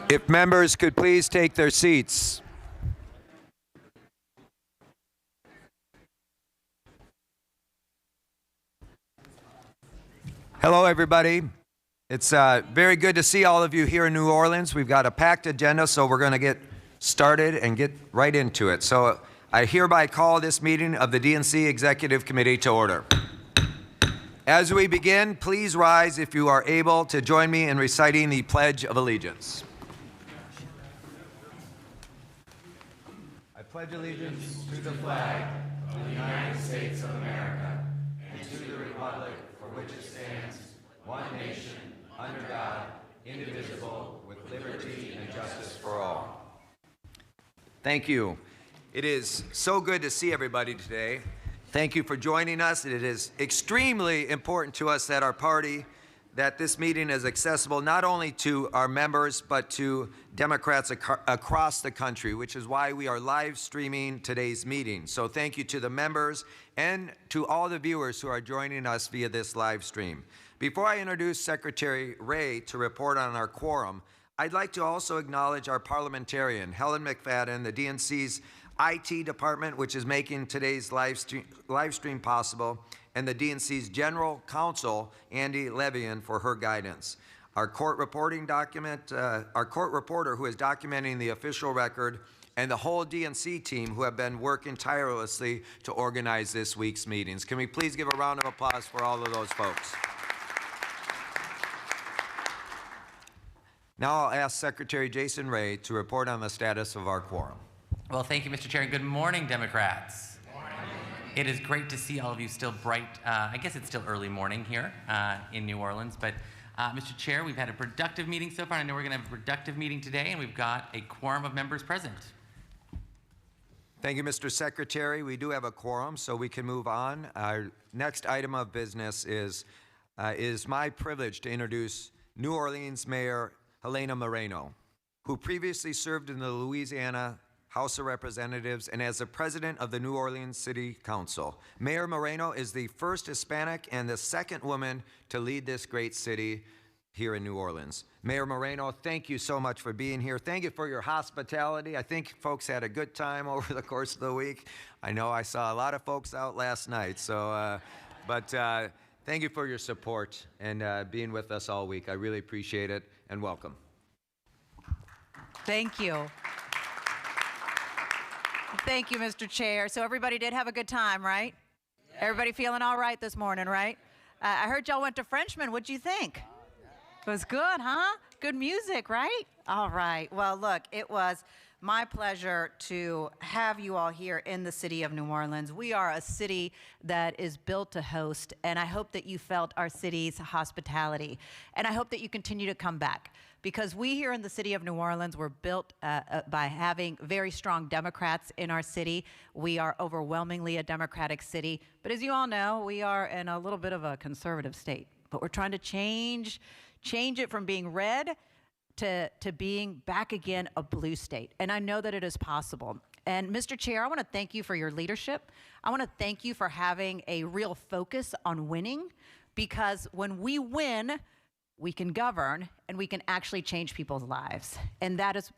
If members could please take their seats. Hello, everybody. It's very good to see all of you here in New Orleans. We've got a packed agenda, so we're going to get started and get right into it. So I hereby call this meeting of the DNC Executive Committee to order. As we begin, please rise if you are able to join me in reciting the Pledge of Allegiance. I pledge allegiance to the flag of the United States of America and to the republic for which it stands, one nation, under God, indivisible, with liberty and justice for all. Thank you. It is so good to see everybody today. Thank you for joining us. It is extremely important to us at our party that this meeting is accessible not only to our members, but to Democrats across the country, which is why we are live streaming today's meeting. So thank you to the members and to all the viewers who are joining us via this live stream. Before I introduce Secretary Ray to report on our quorum, I'd like to also acknowledge our parliamentarian, Helen McFadden, the DNC's IT department, which is making today's live stream possible, and the DNC's General Counsel, Andy Levian, for her guidance. Our court reporter who is documenting the official record, and the whole DNC team who have been working tirelessly to organize this week's meetings. Can we please give a round of applause for all of those folks? Now I'll ask Secretary Jason Ray to report on the status of our quorum. Well, thank you, Mr. Chair, and good morning, Democrats. Good morning. It is great to see all of you still bright. I guess it's still early morning here in New Orleans, but Mr. Chair, we've had a productive meeting so far. I know we're going to have a productive meeting today, and we've got a quorum of members present. Thank you, Mr. Secretary. We do have a quorum, so we can move on. Our next item of business is my privilege to introduce New Orleans Mayor Helena Moreno, who previously served in the Louisiana House of Representatives and as the president of the New Orleans City Council. Mayor Moreno is the first Hispanic and the second woman to lead this great city here in New Orleans. Mayor Moreno, thank you so much for being here. Thank you for your hospitality. I think folks had a good time over the course of the week. I know I saw a lot of folks out last night, so, thank you for your support and being with us all week. I really appreciate it, and welcome. Thank you. Thank you, Mr. Chair. So everybody did have a good time, right? Yeah. Everybody feeling all right this morning, right? I heard y'all went to Frenchman. What'd you think? It was good, huh? Good music, right? All right. Well, look, it was my pleasure to have you all here in the city of New Orleans. We are a city that is built to host, and I hope that you felt our city's hospitality. And I hope that you continue to come back, because we here in the city of New Orleans were built by having very strong Democrats in our city. We are overwhelmingly a Democratic city, but as you all know, we are in a little bit of a conservative state. But we're trying to change it from being red to being back again a blue state. And I know that it is possible. And Mr. Chair, I want to thank you for your leadership. I want to thank you for having a real focus on winning, because when we win, we can govern and we can actually change people's lives. And that is,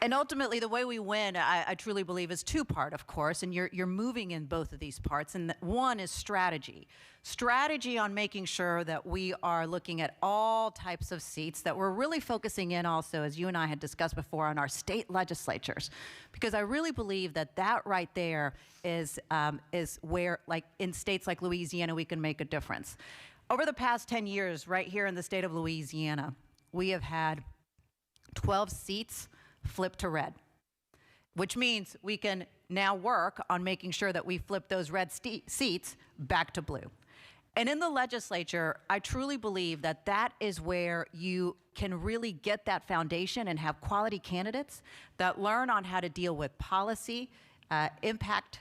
and ultimately, the way we win, I truly believe, is two-part, of course, and you're moving in both of these parts. And one is strategy. Strategy on making sure that we are looking at all types of seats, that we're really focusing in also, as you and I had discussed before, on our state legislatures. Because I really believe that that right there is where, like in states like Louisiana, we can make a difference. Over the past 10 years, right here in the state of Louisiana, we have had 12 seats flip to red, which means we can now work on making sure that we flip those red seats back to blue. And in the legislature, I truly believe that that is where you can really get that foundation and have quality candidates that learn on how to deal with policy, impact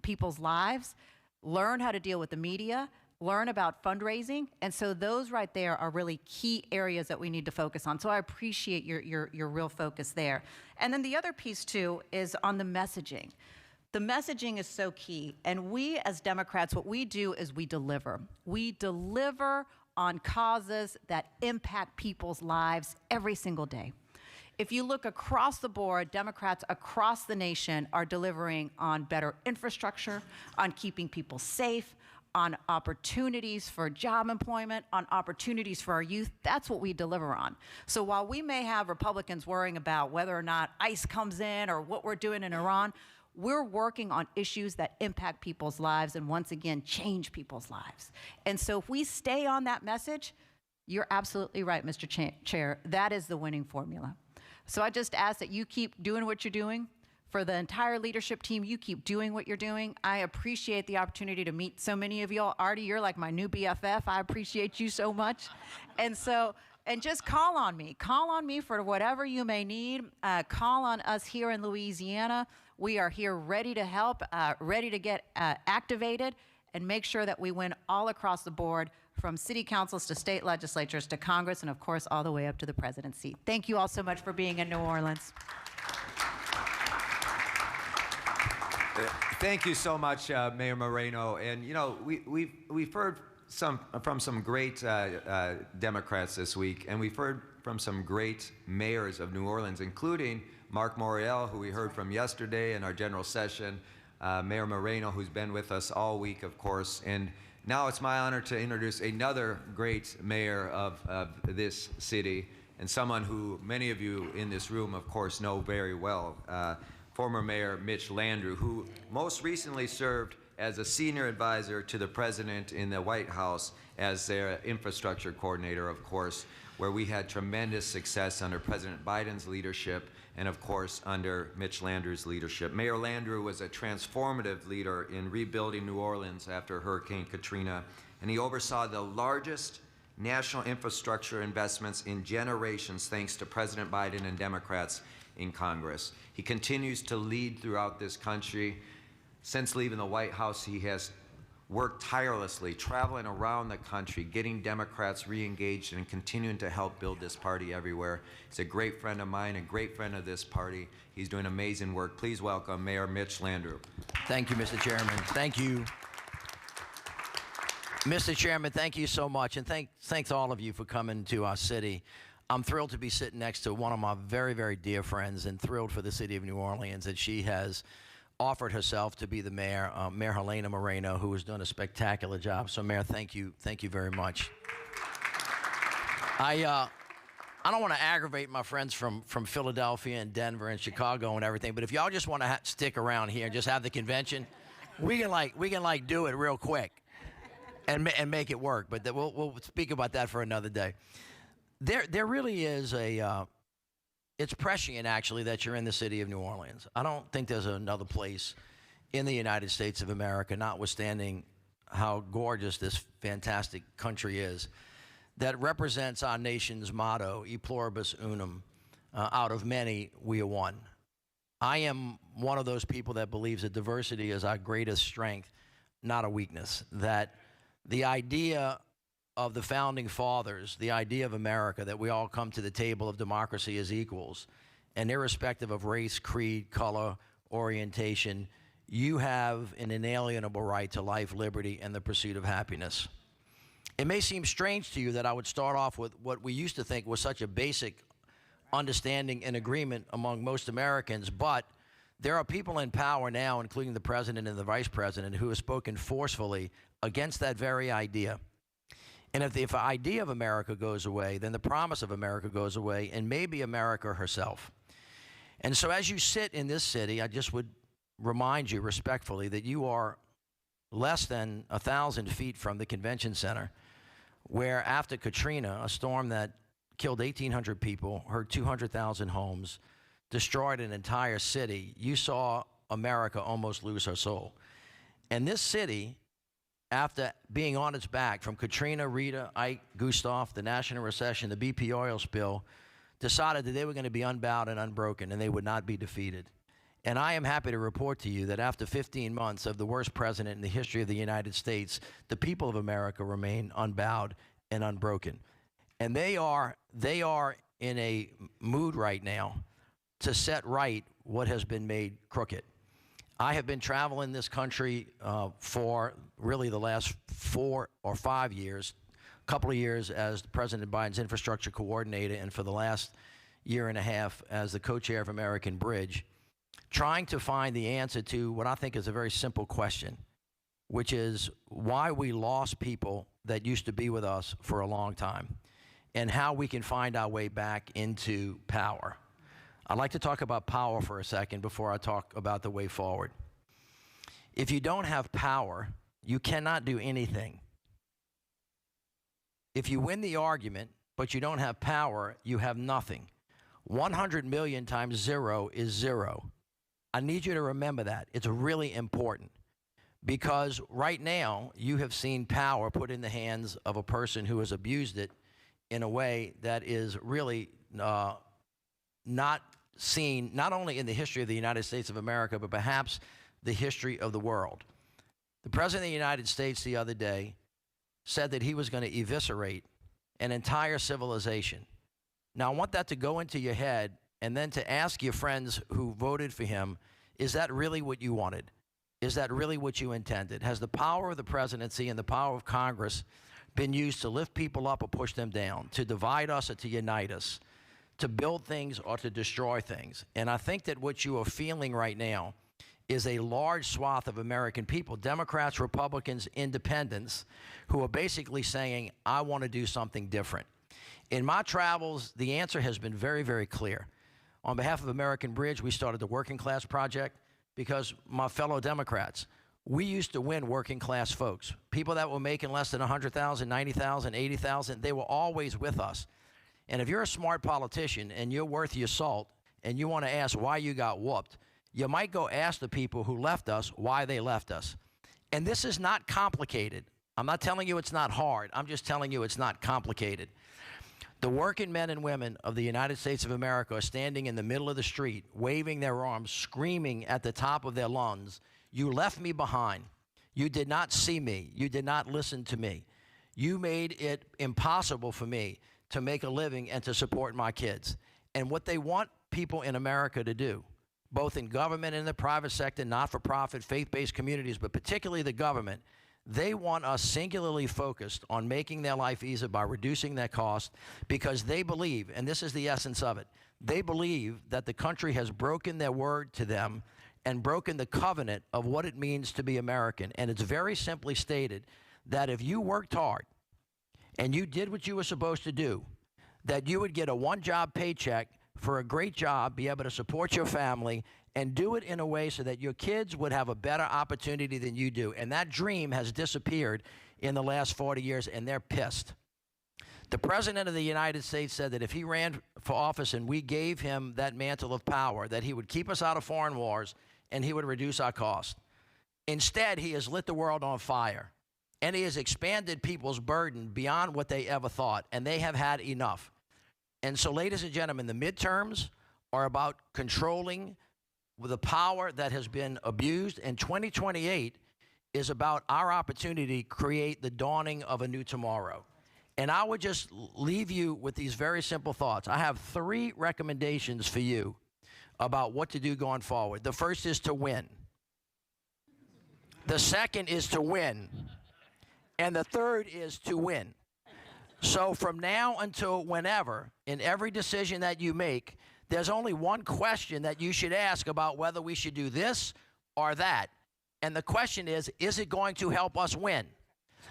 people's lives, learn how to deal with the media, learn about fundraising. And so those right there are really key areas that we need to focus on. So I appreciate your real focus there. And then the other piece too is on the messaging. The messaging is so key. And we as Democrats, what we do is we deliver. We deliver on causes that impact people's lives every single day. If you look across the board, Democrats across the nation are delivering on better infrastructure, on keeping people safe, on opportunities for job employment, on opportunities for our youth. That's what we deliver on. So while we may have Republicans worrying about whether or not ICE comes in or what we're doing in Iran, we're working on issues that impact people's lives and, once again, change people's lives. And so if we stay on that message, you're absolutely right, Mr. Chair. That is the winning formula. So I just ask that you keep doing what you're doing. For the entire leadership team, you keep doing what you're doing. I appreciate the opportunity to meet so many of y'all. Artie, you're like my new BFF. I appreciate you so much. And just call on me. Call on me for whatever you may need. Call on us here in Louisiana. We are here ready to help, ready to get activated and make sure that we win all across the board, from city councils to state legislatures to Congress, and of course, all the way up to the presidency. Thank you all so much for being in New Orleans. Thank you so much, Mayor Moreno. And you know, we've heard from some great Democrats this week, and we've heard from some great mayors of New Orleans, including Mark Morial, who we heard from yesterday in our general session, Mayor Moreno, who's been with us all week, of course. And now it's my honor to introduce another great mayor of this city, and someone who many of you in this room, of course, know very well. Former Mayor Mitch Landrieu, who most recently served as a senior advisor to the president in the White House as their infrastructure coordinator, of course, where we had tremendous success under President Biden's leadership and, of course, under Mitch Landrieu's leadership. Mayor Landrieu was a transformative leader in rebuilding New Orleans after Hurricane Katrina, and he oversaw the largest national infrastructure investments in generations thanks to President Biden and Democrats in Congress. He continues to lead throughout this country. Since leaving the White House, he has worked tirelessly, traveling around the country, getting Democrats re-engaged and continuing to help build this party everywhere. He's a great friend of mine, a great friend of this party. He's doing amazing work. Please welcome Mayor Mitch Landrieu. Thank you, Mr. Chairman. Thank you. Mr. Chairman, thank you so much, and thanks all of you for coming to our city. I'm thrilled to be sitting next to one of my very, very dear friends, and thrilled for the city of New Orleans that she has offered herself to be the mayor, Mayor Helena Moreno, who has done a spectacular job. So, Mayor, thank you very much. I don't want to aggravate my friends from Philadelphia and Denver and Chicago and everything, but if y'all just want to stick around here and just have the convention, we can do it real quick and make it work. But we'll speak about that for another day. There really is it's prescient, actually, that you're in the city of New Orleans. I don't think there's another place in the United States of America, notwithstanding how gorgeous this fantastic country is, that represents our nation's motto, e pluribus unum, out of many we are one. I am one of those people that believes that diversity is our greatest strength, not a weakness, that the idea of the founding fathers, the idea of America, that we all come to the table of democracy as equals, and irrespective of race, creed, color, orientation, you have an inalienable right to life, liberty, and the pursuit of happiness. It may seem strange to you that I would start off with what we used to think was such a basic understanding and agreement among most Americans, but there are people in power now, including the president and the vice president, who have spoken forcefully against that very idea. And if the idea of America goes away, then the promise of America goes away, and maybe America herself. And so as you sit in this city, I just would remind you respectfully that you are less than 1,000 feet from the convention center, where after Katrina, a storm that killed 1,800 people, hurt 200,000 homes, destroyed an entire city, you saw America almost lose her soul. And this city, after being on its back from Katrina, Rita, Ike, Gustav, the national recession, the BP oil spill, decided that they were going to be unbowed and unbroken, and they would not be defeated. And I am happy to report to you that after 15 months of the worst president in the history of the United States, the people of America remain unbowed and unbroken. And they are in a mood right now to set right what has been made crooked. I have been traveling this country for really the last 4 or 5 years, a couple of years as President Biden's infrastructure coordinator, and for the last year and a half as the co-chair of American Bridge, trying to find the answer to what I think is a very simple question, which is why we lost people that used to be with us for a long time and how we can find our way back into power. I'd like to talk about power for a second before I talk about the way forward. If you don't have power, you cannot do anything. If you win the argument, but you don't have power, you have nothing. 100 million times 0 is 0. I need you to remember that. It's really important because right now you have seen power put in the hands of a person who has abused it in a way that is really not seen not only in the history of the United States of America, but perhaps the history of the world. The President of the United States the other day said that he was going to eviscerate an entire civilization. Now, I want that to go into your head and then to ask your friends who voted for him, is that really what you wanted? Is that really what you intended? Has the power of the presidency and the power of Congress been used to lift people up or push them down, to divide us or to unite us, to build things or to destroy things? And I think that what you are feeling right now is a large swath of American people, Democrats, Republicans, independents, who are basically saying, I want to do something different. In my travels, the answer has been very, very clear. On behalf of American Bridge, we started the Working Class Project because my fellow Democrats, we used to win working class folks. People that were making less than 100,000, 90,000, 80,000, they were always with us. And if you're a smart politician and you're worth your salt and you want to ask why you got whooped, you might go ask the people who left us why they left us. And this is not complicated. I'm not telling you it's not hard. I'm just telling you it's not complicated. The working men and women of the United States of America are standing in the middle of the street, waving their arms, screaming at the top of their lungs, you left me behind. You did not see me. You did not listen to me. You made it impossible for me to make a living and to support my kids. And what they want people in America to do, both in government and in the private sector, not-for-profit, faith-based communities, but particularly the government, they want us singularly focused on making their life easier by reducing their cost because they believe, and this is the essence of it, they believe that the country has broken their word to them and broken the covenant of what it means to be American. And it's very simply stated that if you worked hard and you did what you were supposed to do, that you would get a one-job paycheck for a great job, be able to support your family, and do it in a way so that your kids would have a better opportunity than you do. And that dream has disappeared in the last 40 years, and they're pissed. The President of the United States said that if he ran for office and we gave him that mantle of power, that he would keep us out of foreign wars and he would reduce our cost. Instead, he has lit the world on fire, and he has expanded people's burden beyond what they ever thought, and they have had enough. And so, ladies and gentlemen, the midterms are about controlling the power that has been abused, and 2028 is about our opportunity to create the dawning of a new tomorrow. And I would just leave you with these very simple thoughts. I have 3 recommendations for you about what to do going forward. The first is to win. The second is to win. And the third is to win. So from now until whenever, in every decision that you make, there's only one question that you should ask about whether we should do this or that. And the question is it going to help us win?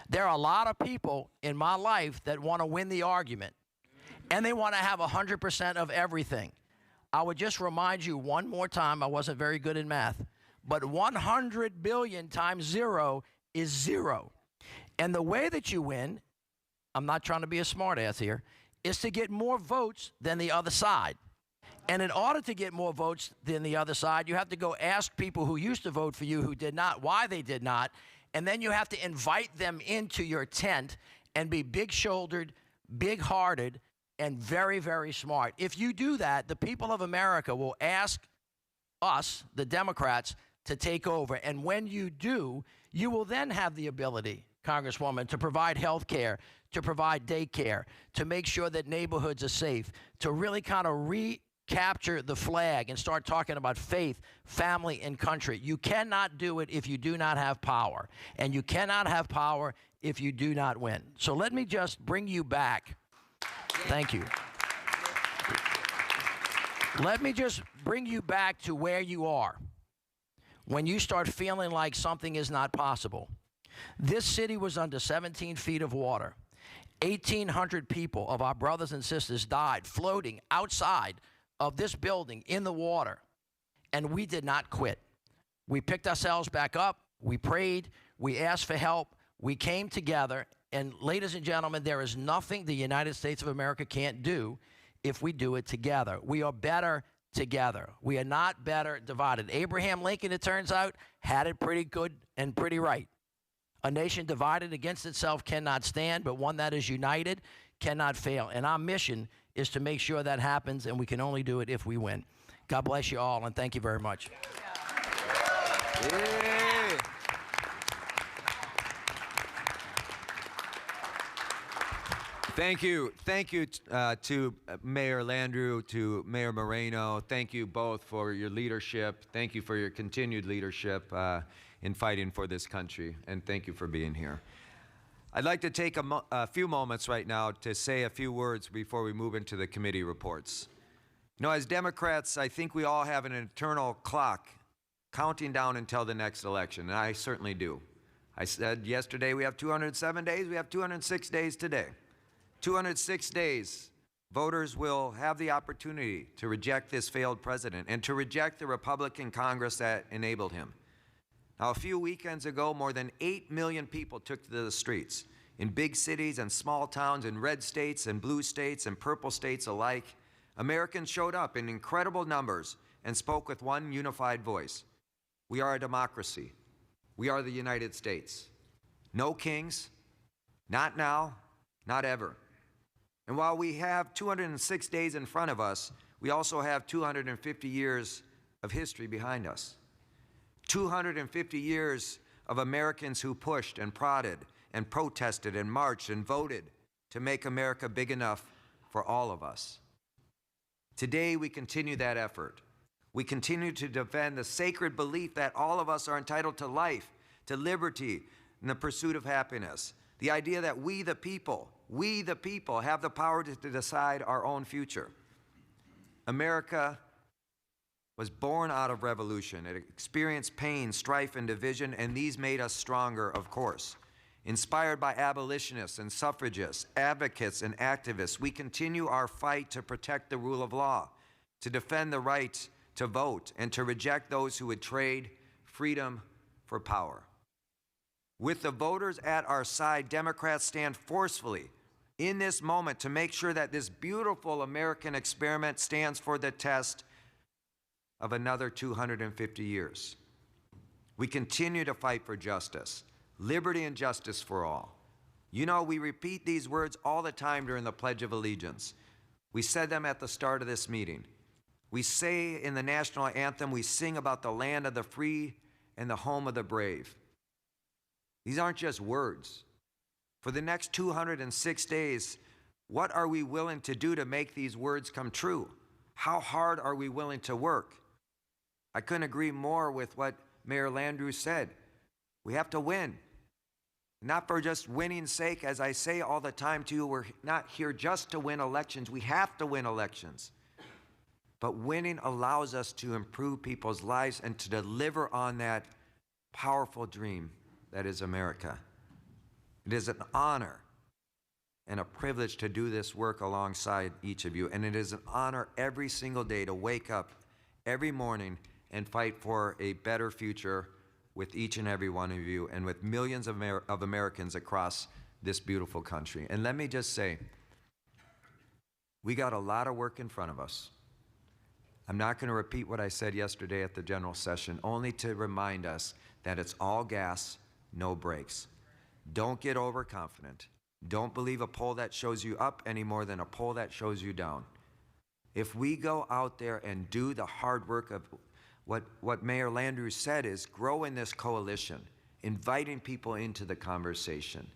There are a lot of people in my life that want to win the argument, and they want to have 100% of everything. I would just remind you one more time, I wasn't very good in math, but 100 billion times 0 is 0. And the way that you win, I'm not trying to be a smartass here, is to get more votes than the other side. And in order to get more votes than the other side, you have to go ask people who used to vote for you who did not why they did not, and then you have to invite them into your tent and be big-shouldered, big-hearted, and very, very smart. If you do that, the people of America will ask us, the Democrats, to take over. And when you do, you will then have the ability, Congresswoman, to provide health care, to provide daycare, to make sure that neighborhoods are safe, to really kind of capture the flag and start talking about faith, family, and country. You cannot do it if you do not have power. And you cannot have power if you do not win. So let me just bring you back. Thank you. Let me just bring you back to where you are when you start feeling like something is not possible. This city was under 17 feet of water. 1,800 people of our brothers and sisters died floating outside of this building in the water, and we did not quit. We picked ourselves back up, we prayed, we asked for help, we came together, and ladies and gentlemen, there is nothing the United States of America can't do if we do it together. We are better together. We are not better divided. Abraham Lincoln, it turns out, had it pretty good and pretty right. A nation divided against itself cannot stand, but one that is united cannot fail. And our mission is to make sure that happens, and we can only do it if we win. God bless you all, and thank you very much. Yeah. Thank you. Thank you to Mayor Landrieu, to Mayor Moreno. Thank you both for your leadership. Thank you for your continued leadership in fighting for this country, and thank you for being here. I'd like to take a few moments right now to say a few words before we move into the committee reports. You know, as Democrats, I think we all have an internal clock counting down until the next election, and I certainly do. I said yesterday we have 207 days, we have 206 days today. 206 days, voters will have the opportunity to reject this failed president and to reject the Republican Congress that enabled him. Now, a few weekends ago, more than 8 million people took to the streets in big cities and small towns, in red states and blue states and purple states alike. Americans showed up in incredible numbers and spoke with one unified voice. We are a democracy. We are the United States. No kings, not now, not ever. And while we have 206 days in front of us, we also have 250 years of history behind us. 250 years of Americans who pushed and prodded and protested and marched and voted to make America big enough for all of us. Today, we continue that effort. We continue to defend the sacred belief that all of us are entitled to life, to liberty, and the pursuit of happiness. The idea that we the people, have the power to decide our own future. America was born out of revolution. It experienced pain, strife, and division, and these made us stronger, of course. Inspired by abolitionists and suffragists, advocates and activists, we continue our fight to protect the rule of law, to defend the right to vote, and to reject those who would trade freedom for power. With the voters at our side, Democrats stand forcefully in this moment to make sure that this beautiful American experiment stands for the test of another 250 years. We continue to fight for justice, liberty and justice for all. You know, we repeat these words all the time during the Pledge of Allegiance. We said them at the start of this meeting. We say in the national anthem, we sing about the land of the free and the home of the brave. These aren't just words. For the next 206 days, what are we willing to do to make these words come true? How hard are we willing to work? I couldn't agree more with what Mayor Landrieu said. We have to win. Not for just winning's sake, as I say all the time to you, we're not here just to win elections. We have to win elections. But winning allows us to improve people's lives and to deliver on that powerful dream that is America. It is an honor and a privilege to do this work alongside each of you, and it is an honor every single day to wake up every morning and fight for a better future with each and every one of you and with millions of Americans across this beautiful country. And let me just say, we got a lot of work in front of us. I'm not going to repeat what I said yesterday at the general session, only to remind us that it's all gas, no brakes. Don't get overconfident. Don't believe a poll that shows you up any more than a poll that shows you down. If we go out there and do the hard work of what Mayor Landrieu said is grow in this coalition, inviting people into the conversation.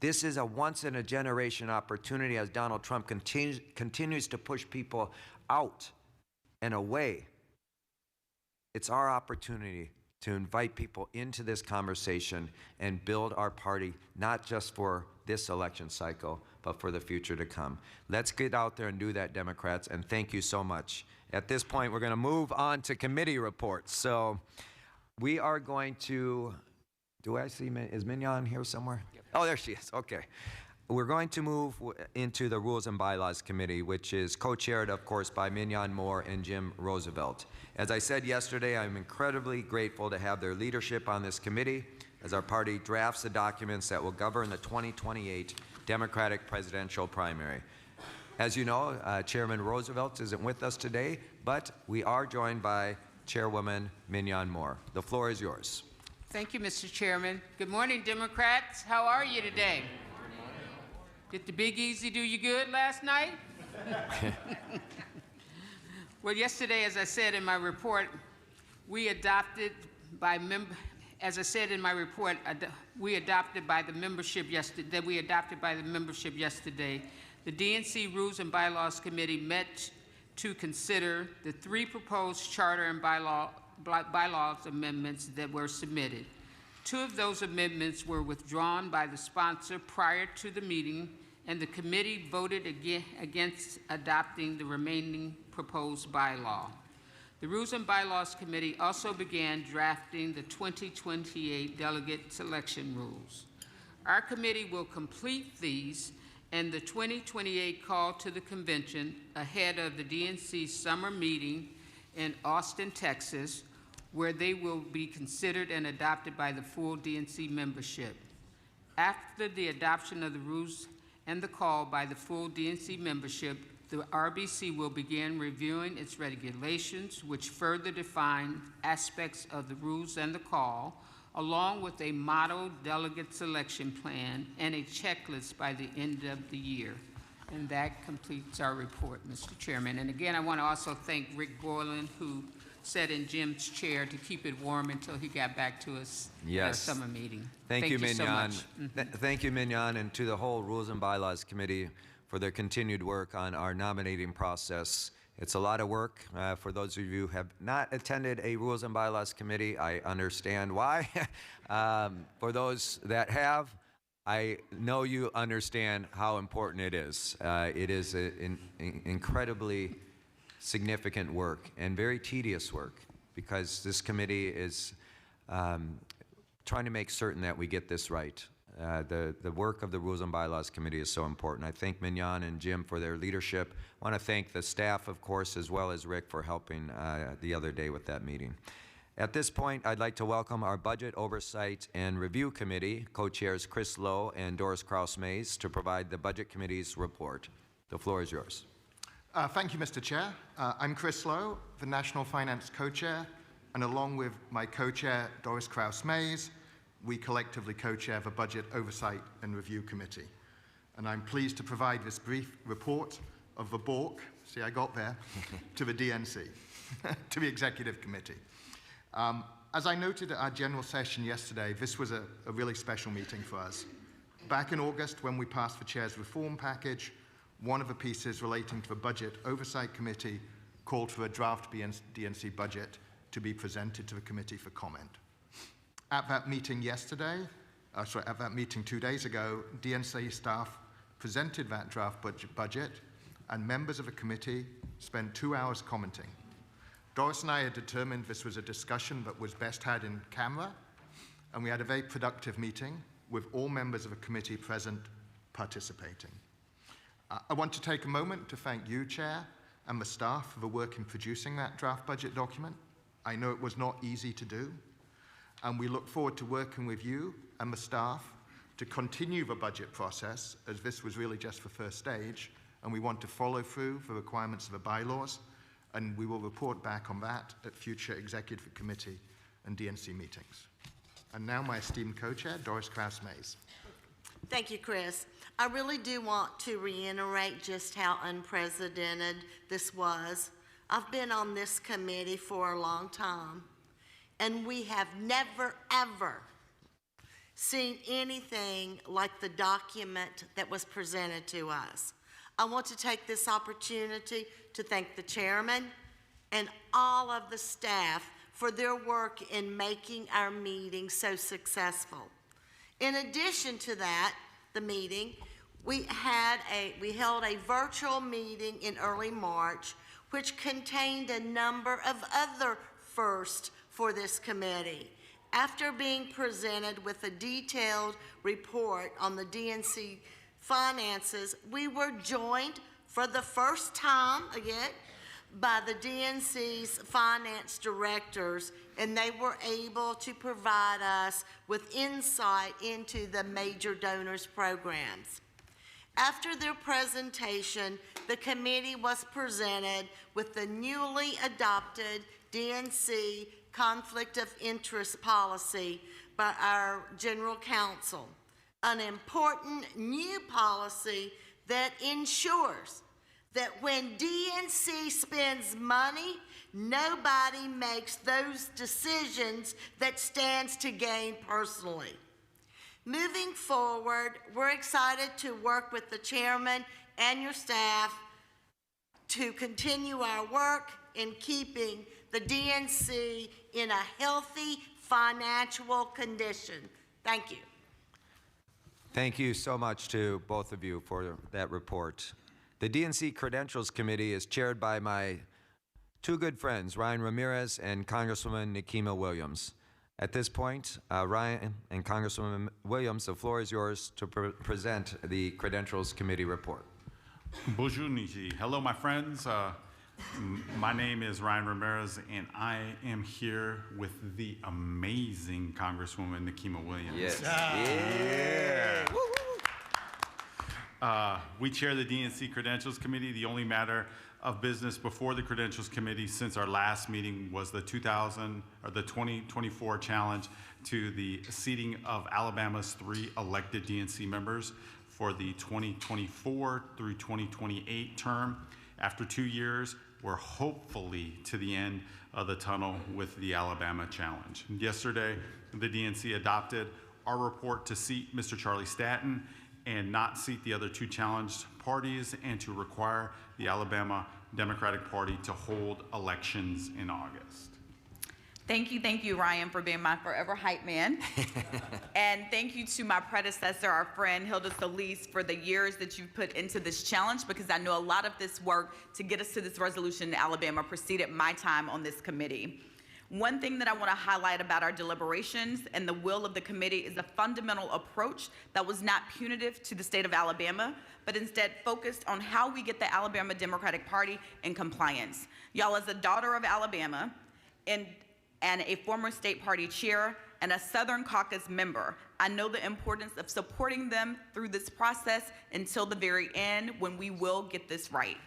This is a once-in-a-generation opportunity as Donald Trump continues to push people out in a way, it's our opportunity to invite people into this conversation and build our party, not just for this election cycle, but for the future to come. Let's get out there and do that, Democrats, and thank you so much. At this point, we're going to move on to committee reports. So we are going to, is Mignon here somewhere? Yep. Oh, there she is, okay. We're going to move into the Rules and Bylaws Committee, which is co-chaired, of course, by Mignon Moore and Jim Roosevelt. As I said yesterday, I'm incredibly grateful to have their leadership on this committee as our party drafts the documents that will govern the 2028 Democratic presidential primary. As you know, Chairman Roosevelt isn't with us today, but we are joined by Chairwoman Mignon Moore. The floor is yours. Thank you, Mr. Chairman. Good morning, Democrats. How are you today? Did the Big Easy do you good last night? Well, yesterday, as I said in my report, we adopted by the membership yesterday. The DNC Rules and Bylaws Committee met to consider the 3 proposed charter and bylaws amendments that were submitted. 2 of those amendments were withdrawn by the sponsor prior to the meeting, and the committee voted against adopting the remaining proposed bylaw. The Rules and Bylaws Committee also began drafting the 2028 delegate selection rules. Our committee will complete these and the 2028 call to the convention ahead of the DNC summer meeting in Austin, Texas, where they will be considered and adopted by the full DNC membership. After the adoption of the rules and the call by the full DNC membership, the RBC will begin reviewing its regulations, which further define aspects of the rules and the call, along with a model delegate selection plan and a checklist by the end of the year. And that completes our report, Mr. Chairman. And again, I want to also thank Rick Borland, who sat in Jim's chair to keep it warm until he got back to us at our summer meeting. Thank you, Mignon. So much. Thank you, Mignon, and to the whole Rules and Bylaws Committee for their continued work on our nominating process. It's a lot of work. For those of you who have not attended a Rules and Bylaws Committee, I understand why. For those that have, I know you understand how important it is. It is an incredibly significant work and very tedious work, because this committee is trying to make certain that we get this right. The work of the Rules and Bylaws Committee is so important. I thank Mignon and Jim for their leadership. I want to thank the staff, of course, as well as Rick for helping the other day with that meeting. At this point, I'd like to welcome our Budget Oversight and Review Committee, co-chairs Chris Lowe and Doris Kraus-Mays, to provide the Budget Committee's report. The floor is yours. Thank you, Mr. Chair. I'm Chris Lowe, the National Finance Co-Chair, and along with my co-chair, Doris Kraus-Mays, we collectively co-chair the Budget Oversight and Review Committee. And I'm pleased to provide this brief report of the BORC, see I got there, to the DNC, to the Executive Committee. As I noted at our general session yesterday, this was a really special meeting for us. Back in August, when we passed the Chair's reform package, one of the pieces relating to the Budget Oversight Committee called for a draft DNC budget to be presented to the committee for comment. At that meeting at that meeting 2 days ago, DNC staff presented that draft budget, and members of the committee spent 2 hours commenting. Doris and I had determined this was a discussion that was best had in camera, and we had a very productive meeting with all members of the committee present participating. I want to take a moment to thank you, Chair, and the staff for the work in producing that draft budget document. I know it was not easy to do, and we look forward to working with you and the staff to continue the budget process, as this was really just the first stage, and we want to follow through the requirements of the bylaws, and we will report back on that at future Executive Committee and DNC meetings. And now my esteemed co-chair, Doris Kraus-Mays. Thank you, Chris. I really do want to reiterate just how unprecedented this was. I've been on this committee for a long time, and we have never, ever seen anything like the document that was presented to us. I want to take this opportunity to thank the chairman and all of the staff for their work in making our meeting so successful. In addition to that, the meeting, we held a virtual meeting in early March, which contained a number of other firsts for this committee. After being presented with a detailed report on the DNC finances, we were joined for the first time, again, by the DNC's finance directors, and they were able to provide us with insight into the major donors programs. After their presentation, the committee was presented with the newly adopted DNC conflict of interest policy by our general counsel, an important new policy that ensures that when DNC spends money, nobody makes those decisions that stands to gain personally. Moving forward, we're excited to work with the chairman and your staff to continue our work in keeping the DNC in a healthy financial condition. Thank you. Thank you so much to both of you for that report. The DNC Credentials Committee is chaired by my two good friends, Ryan Ramirez and Congresswoman Nikema Williams. At this point, Ryan and Congresswoman Williams, the floor is yours to present the Credentials Committee report. Bonjour, Niji. Hello, my friends. My name is Ryan Ramirez, and I am here with the amazing Congresswoman Nikema Williams. Yes. Yeah. We chair the DNC Credentials Committee. The only matter of business before the Credentials Committee since our last meeting was the 2024 challenge to the seating of Alabama's 3 elected DNC members for the 2024 through 2028 term. After 2 years, we're hopefully to the end of the tunnel with the Alabama challenge. Yesterday, the DNC adopted our report to seat Mr. Charlie Statton and not seat the other 2 challenged parties, and to require the Alabama Democratic Party to hold elections in August. Thank you, Ryan, for being my forever hype man. And thank you to my predecessor, our friend Hilda Solis, for the years that you've put into this challenge, because I know a lot of this work to get us to this resolution in Alabama preceded my time on this committee. One thing that I want to highlight about our deliberations and the will of the committee is a fundamental approach that was not punitive to the state of Alabama, but instead focused on how we get the Alabama Democratic Party in compliance. Y'all, as a daughter of Alabama and a former state party chair and a Southern Caucus member, I know the importance of supporting them through this process until the very end, when we will get this right.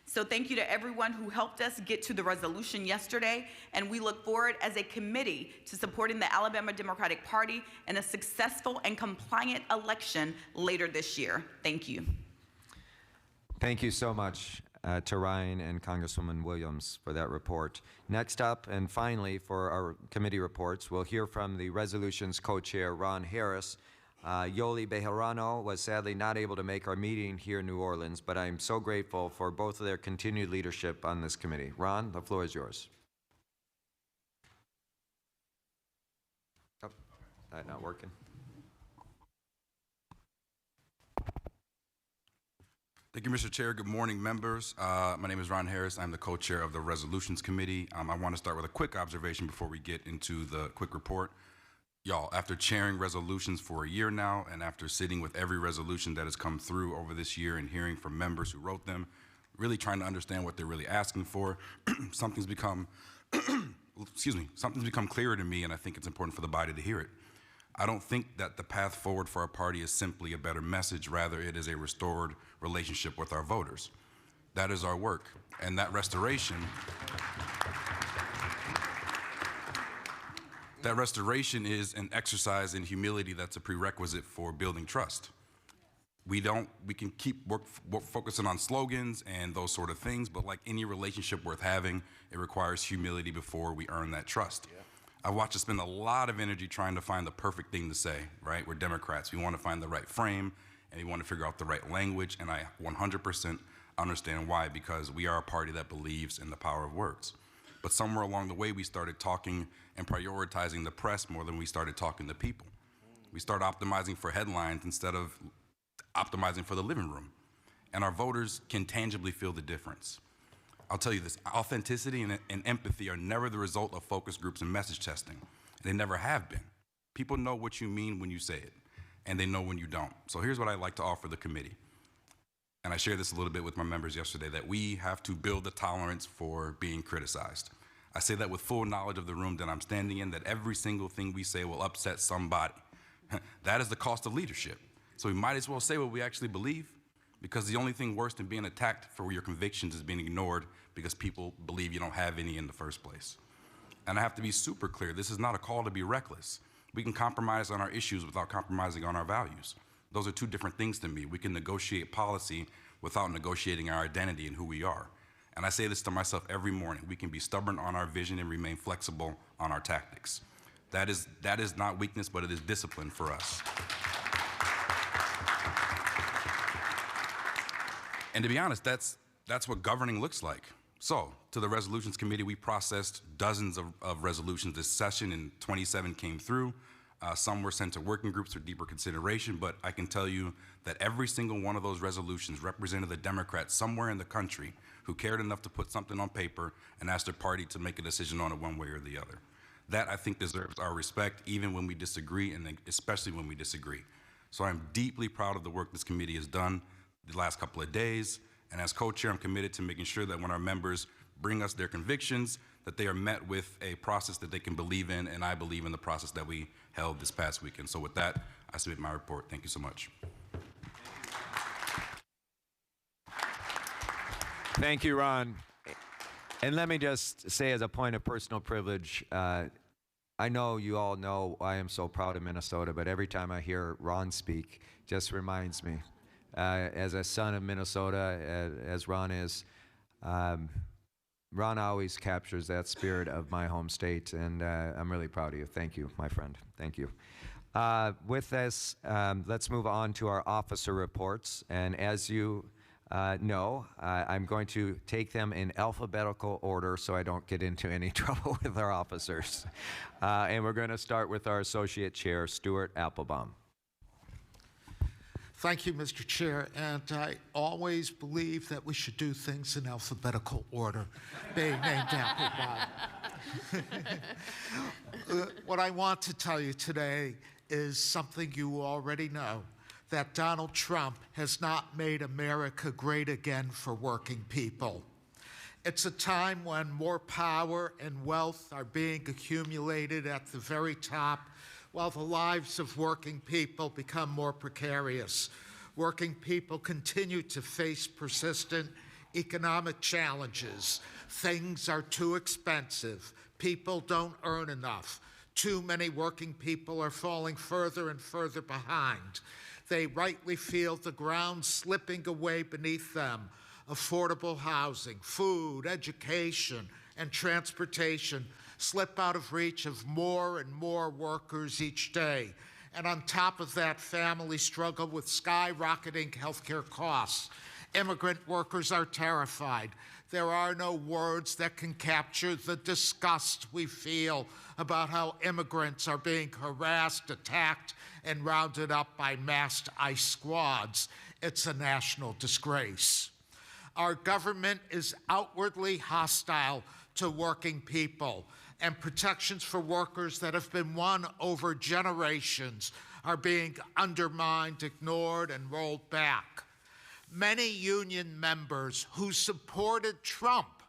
So thank you to everyone who helped us get to the resolution yesterday, and we look forward as a committee to supporting the Alabama Democratic Party in a successful and compliant election later this year. Thank you. Thank you so much to Ryan and Congresswoman Williams for that report. Next up, and finally for our committee reports, we'll hear from the resolutions co-chair, Ron Harris. Yoli Bejarano was sadly not able to make our meeting here in New Orleans, but I'm so grateful for both of their continued leadership on this committee. Ron, the floor is yours. Oh, that not working. Thank you, Mr. Chair. Good morning, members. My name is Ron Harris. I'm the co-chair of the Resolutions Committee. I want to start with a quick observation before we get into the quick report. Y'all, after chairing resolutions for a year now, and after sitting with every resolution that has come through over this year and hearing from members who wrote them, really trying to understand what they're really asking for, something's become, something's become clearer to me, and I think it's important for the body to hear it. I don't think that the path forward for our party is simply a better message. Rather, it is a restored relationship with our voters. That is our work, and that restoration is an exercise in humility that's a prerequisite for building trust. We can keep focusing on slogans and those sort of things, but like any relationship worth having, it requires humility before we earn that trust. Yeah. I watch us spend a lot of energy trying to find the perfect thing to say, right? We're Democrats. We want to find the right frame, and we want to figure out the right language, and I 100% understand why, because we are a party that believes in the power of words. But somewhere along the way, we started talking and prioritizing the press more than we started talking to people. We started optimizing for headlines instead of optimizing for the living room. And our voters can tangibly feel the difference. I'll tell you this, authenticity and empathy are never the result of focus groups and message testing. They never have been. People know what you mean when you say it, and they know when you don't. So here's what I'd like to offer the committee. And I shared this a little bit with my members yesterday, that we have to build the tolerance for being criticized. I say that with full knowledge of the room that I'm standing in, that every single thing we say will upset somebody. That is the cost of leadership. So we might as well say what we actually believe, because the only thing worse than being attacked for your convictions is being ignored because people believe you don't have any in the first place. And I have to be super clear, this is not a call to be reckless. We can compromise on our issues without compromising on our values. Those are two different things to me. We can negotiate policy without negotiating our identity and who we are. And I say this to myself every morning. We can be stubborn on our vision and remain flexible on our tactics. That is not weakness, but it is discipline for us. And to be honest, that's what governing looks like. So, to the Resolutions Committee, we processed dozens of resolutions this session, and 27 came through. Some were sent to working groups for deeper consideration, but I can tell you that every single one of those resolutions represented the Democrats somewhere in the country who cared enough to put something on paper and ask their party to make a decision on it one way or the other. That, I think, deserves our respect, even when we disagree, and especially when we disagree. So I'm deeply proud of the work this committee has done the last couple of days, and as co-chair, I'm committed to making sure that when our members bring us their convictions, that they are met with a process that they can believe in, and I believe in the process that we held this past weekend. So with that, I submit my report. Thank you so much. Thank you, Ron. And let me just say, as a point of personal privilege, I know you all know I am so proud of Minnesota, but every time I hear Ron speak, it just reminds me. As a son of Minnesota, as Ron is, Ron always captures that spirit of my home state, and I'm really proud of you. Thank you, my friend. Thank you. With this, let's move on to our officer reports. And as you know, I'm going to take them in alphabetical order so I don't get into any trouble with our officers. And we're going to start with our Associate Chair, Stuart Applebaum. Thank you, Mr. Chair, and I always believe that we should do things in alphabetical order, being named Applebaum. What I want to tell you today is something you already know, that Donald Trump has not made America great again for working people. It's a time when more power and wealth are being accumulated at the very top, while the lives of working people become more precarious. Working people continue to face persistent economic challenges. Things are too expensive. People don't earn enough. Too many working people are falling further and further behind. They rightly feel the ground slipping away beneath them. Affordable housing, food, education, and transportation slip out of reach of more and more workers each day. And on top of that, families struggle with skyrocketing healthcare costs. Immigrant workers are terrified. There are no words that can capture the disgust we feel about how immigrants are being harassed, attacked, and rounded up by masked ICE squads. It's a national disgrace. Our government is outwardly hostile to working people, and protections for workers that have been won over generations are being undermined, ignored, and rolled back. Many union members who supported Trump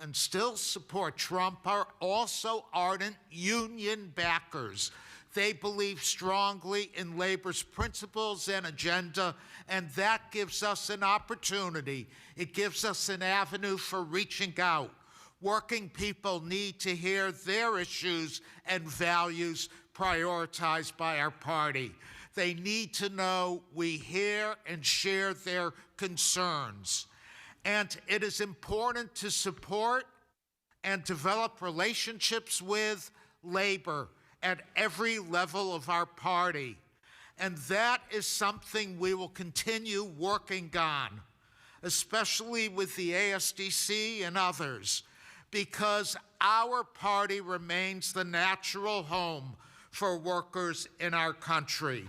and still support Trump are also ardent union backers. They believe strongly in labor's principles and agenda, and that gives us an opportunity. It gives us an avenue for reaching out. Working people need to hear their issues and values prioritized by our party. They need to know we hear and share their concerns. And it is important to support and develop relationships with labor at every level of our party. And that is something we will continue working on. especially with the ASDC and others, because our party remains the natural home for workers in our country.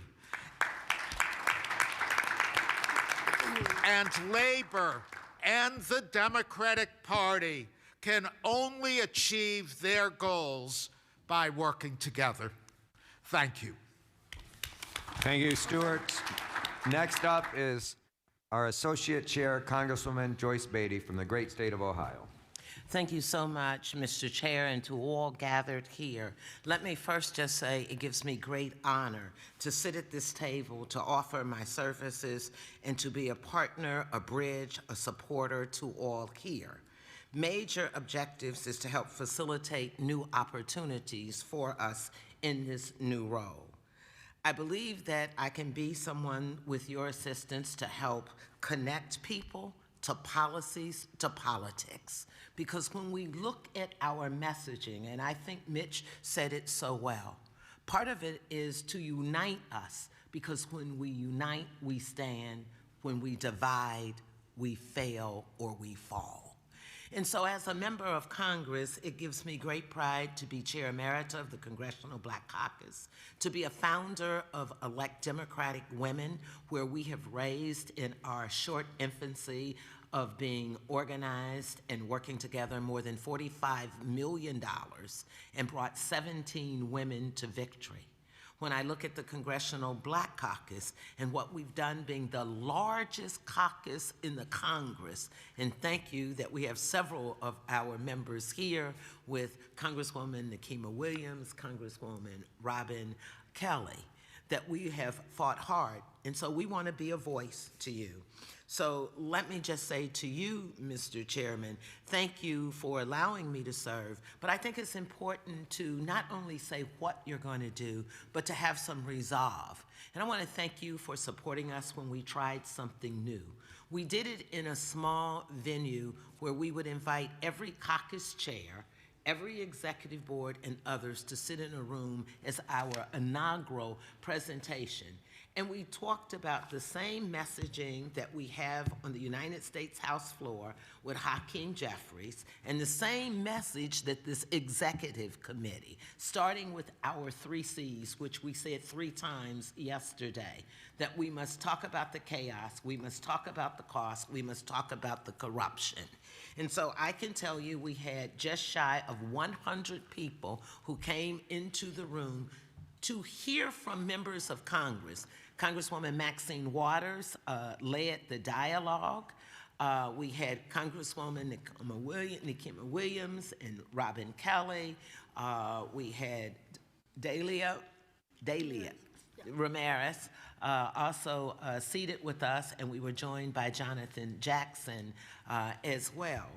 And labor and the Democratic Party can only achieve their goals by working together. Thank you. Thank you, Stuart. Next up is our Associate Chair, Congresswoman Joyce Beatty from the great state of Ohio. Thank you so much, Mr. Chair, and to all gathered here. Let me first just say it gives me great honor to sit at this table, to offer my services, and to be a partner, a bridge, a supporter to all here. Major objectives is to help facilitate new opportunities for us in this new role. I believe that I can be someone with your assistance to help connect people to policies, to politics. Because when we look at our messaging, and I think Mitch said it so well, part of it is to unite us, because when we unite, we stand. When we divide, we fail or we fall. And so as a member of Congress, it gives me great pride to be Chair Emerita of the Congressional Black Caucus, to be a founder of Elect Democratic Women, where we have raised in our short infancy of being organized and working together more than $45 million and brought 17 women to victory. When I look at the Congressional Black Caucus and what we've done being the largest caucus in the Congress, and thank you that we have several of our members here with Congresswoman Nikema Williams, Congresswoman Robin Kelly, that we have fought hard. And so we want to be a voice to you. So let me just say to you, Mr. Chairman, thank you for allowing me to serve, but I think it's important to not only say what you're going to do, but to have some resolve. And I want to thank you for supporting us when we tried something new. We did it in a small venue where we would invite every caucus chair, every executive board, and others to sit in a room as our inaugural presentation. And we talked about the same messaging that we have on the United States House floor with Hakeem Jeffries, and the same message that this executive committee, starting with our 3 C's, which we said 3 times yesterday, that we must talk about the chaos, we must talk about the cost, we must talk about the corruption. And so I can tell you we had just shy of 100 people who came into the room to hear from members of Congress. Congresswoman Maxine Waters led the dialogue. We had Congresswoman Nikema Williams and Robin Kelly. We had Delia Ramirez also seated with us, and we were joined by Jonathan Jackson as well.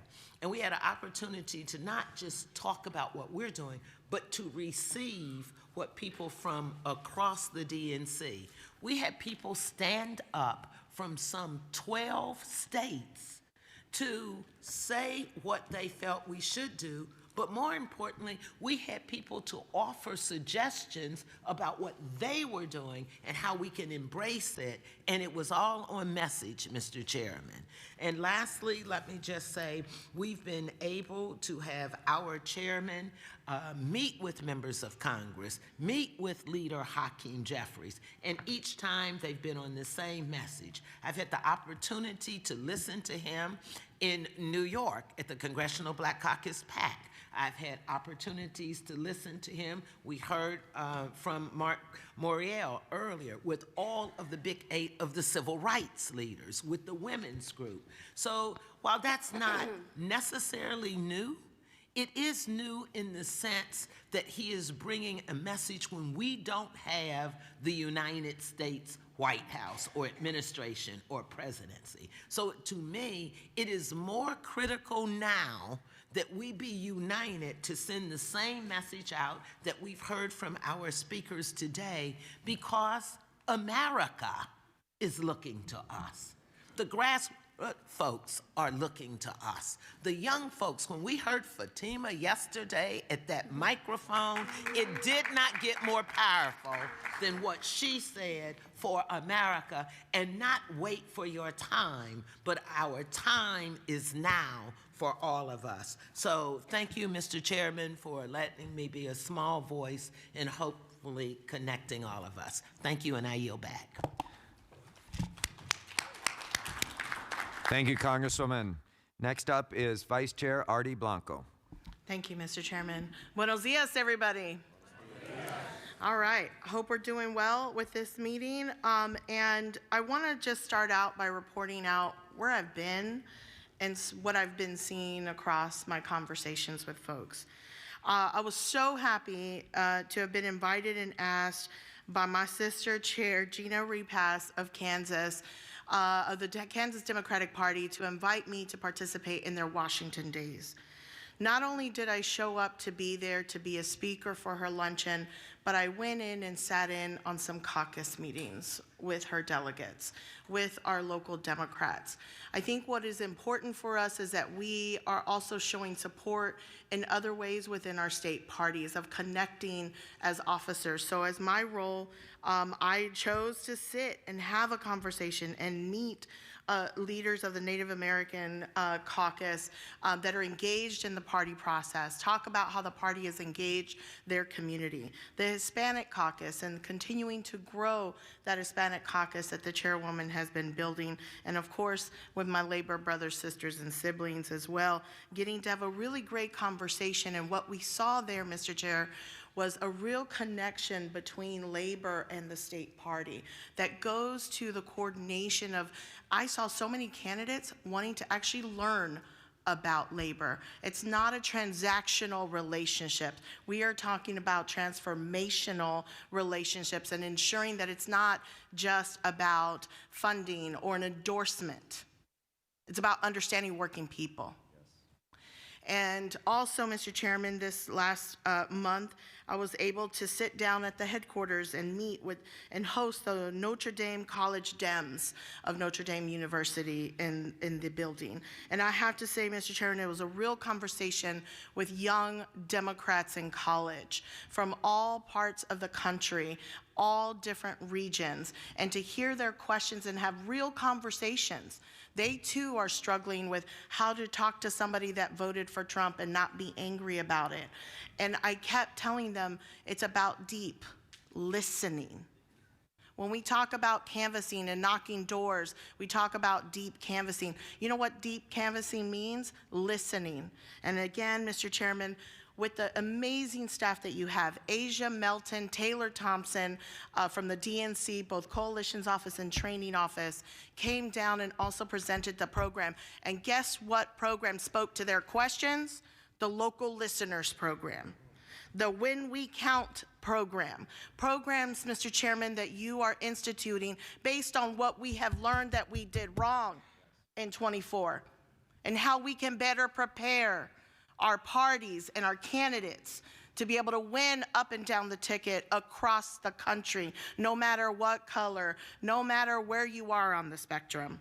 And we had an opportunity to not just talk about what we're doing, but to receive what people from across the DNC. We had people stand up from some 12 states to say what they felt we should do, but more importantly, we had people to offer suggestions about what they were doing and how we can embrace it, and it was all on message, Mr. Chairman. And lastly, let me just say, we've been able to have our chairman meet with members of Congress, meet with leader Hakeem Jeffries, and each time they've been on the same message. I've had the opportunity to listen to him in New York at the Congressional Black Caucus PAC. I've had opportunities to listen to him. We heard from Mark Morial earlier with all of the big 8 of the civil rights leaders, with the women's group. So while that's not necessarily new, it is new in the sense that he is bringing a message when we don't have the United States White House or administration or presidency. So to me, it is more critical now that we be united to send the same message out that we've heard from our speakers today, because America is looking to us. The folks are looking to us. The young folks, when we heard Fatima yesterday at that microphone, it did not get more powerful than what she said for America. And not wait for your time, but our time is now for all of us. So thank you, Mr. Chairman, for letting me be a small voice and hopefully connecting all of us. Thank you, and I yield back. Thank you, Congresswoman. Next up is Vice Chair Artie Blanco. Thank you, Mr. Chairman. Buenos dias, everybody. All right, hope we're doing well with this meeting. And I want to just start out by reporting out where I've been and what I've been seeing across my conversations with folks. I was so happy to have been invited and asked by my sister chair, Gina Repass of Kansas, of the Kansas Democratic Party, to invite me to participate in their Washington days. Not only did I show up to be there to be a speaker for her luncheon, but I went in and sat in on some caucus meetings with her delegates, with our local Democrats. I think what is important for us is that we are also showing support in other ways within our state parties of connecting as officers. So as my role, I chose to sit and have a conversation and meet leaders of the Native American caucus that are engaged in the party process, talk about how the party has engaged their community. The Hispanic caucus, and continuing to grow that Hispanic caucus that the chairwoman has been building, and of course with my labor brothers, sisters, and siblings as well, getting to have a really great conversation. And what we saw there, Mr. Chair, was a real connection between labor and the state party that goes to the coordination of, I saw so many candidates wanting to actually learn about labor. It's not a transactional relationship. We are talking about transformational relationships and ensuring that it's not just about funding or an endorsement. It's about understanding working people. And also, Mr. Chairman, this last month, I was able to sit down at the headquarters and meet with and host the Notre Dame College Dems of Notre Dame University in the building. And I have to say, Mr. Chairman, it was a real conversation with young Democrats in college from all parts of the country, all different regions, and to hear their questions and have real conversations. They too are struggling with how to talk to somebody that voted for Trump and not be angry about it. And I kept telling them it's about deep listening. When we talk about canvassing and knocking doors, we talk about deep canvassing. You know what deep canvassing means? Listening. And again, Mr. Chairman, with the amazing staff that you have, Asia Melton, Taylor Thompson from the DNC, both Coalition's office and training office, came down and also presented the program. And guess what program spoke to their questions? The local listeners program. The When We Count program. Programs, Mr. Chairman, that you are instituting based on what we have learned that we did wrong in 24 and how we can better prepare our parties and our candidates to be able to win up and down the ticket across the country, no matter what color, no matter where you are on the spectrum.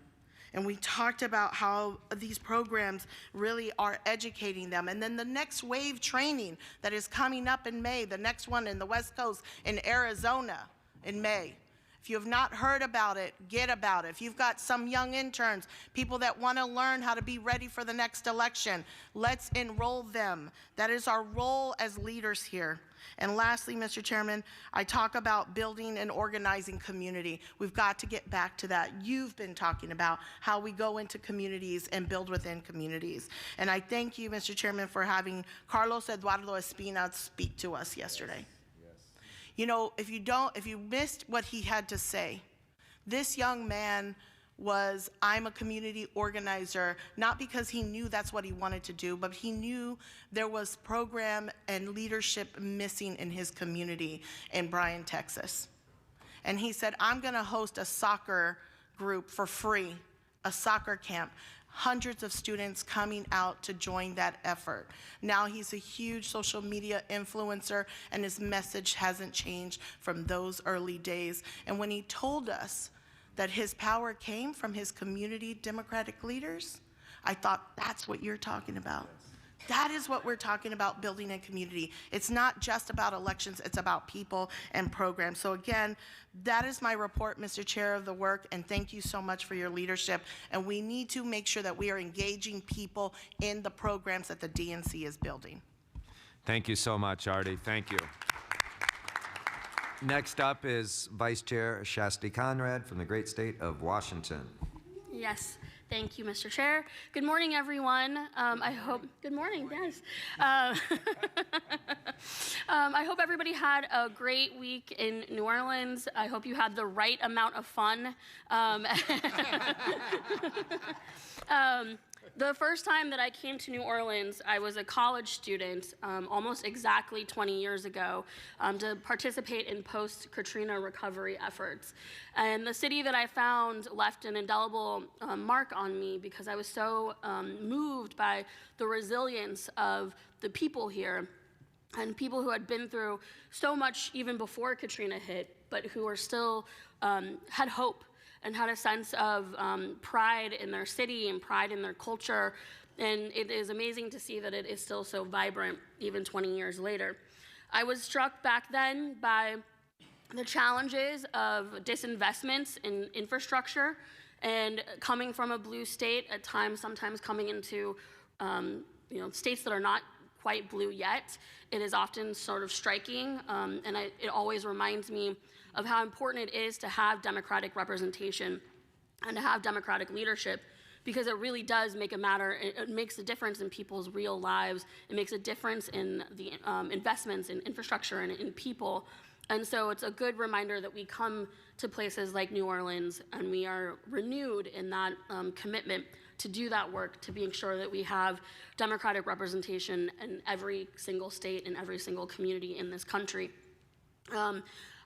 And we talked about how these programs really are educating them. And then the next wave training that is coming up in May, the next one in the West Coast in Arizona in May. If you have not heard about it, get about it. If you've got some young interns, people that want to learn how to be ready for the next election, let's enroll them. That is our role as leaders here. And lastly, Mr. Chairman, I talk about building and organizing community. We've got to get back to that. You've been talking about how we go into communities and build within communities. And I thank you, Mr. Chairman, for having Carlos Eduardo Espina speak to us yesterday. You know, if you missed what he had to say, this young man was, I'm a community organizer, not because he knew that's what he wanted to do, but he knew there was program and leadership missing in his community in Bryan, Texas. And he said, I'm gonna host a soccer group for free, a soccer camp. Hundreds of students coming out to join that effort. Now he's a huge social media influencer, and his message hasn't changed from those early days. And when he told us that his power came from his community democratic leaders, I thought, that's what you're talking about. That is what we're talking about, building a community. It's not just about elections, it's about people and programs. So again, that is my report, Mr. Chair, of the work, and thank you so much for your leadership. And we need to make sure that we are engaging people in the programs that the DNC is building. Thank you so much, Artie. Thank you. Next up is Vice Chair Shasti Conrad from the great state of Washington. Yes, thank you, Mr. Chair. Good morning, everyone. Good morning, yes. I hope everybody had a great week in New Orleans. I hope you had the right amount of fun. The first time that I came to New Orleans, I was a college student, almost exactly 20 years ago, to participate in post-Katrina recovery efforts. And the city that I found left an indelible mark on me because I was so moved by the resilience of the people here, and people who had been through so much even before Katrina hit, but who are still had hope and had a sense of pride in their city and pride in their culture. And it is amazing to see that it is still so vibrant even 20 years later. I was struck back then by the challenges of disinvestments in infrastructure, and coming from a blue state, at times, sometimes coming into states that are not quite blue yet, it is often sort of striking, and it always reminds me of how important it is to have democratic representation and to have democratic leadership, because it really does make a matter. It makes a difference in people's real lives. It makes a difference in the investments in infrastructure and in people. And so it's a good reminder that we come to places like New Orleans and we are renewed in that commitment to do that work, to being sure that we have democratic representation in every single state and every single community in this country.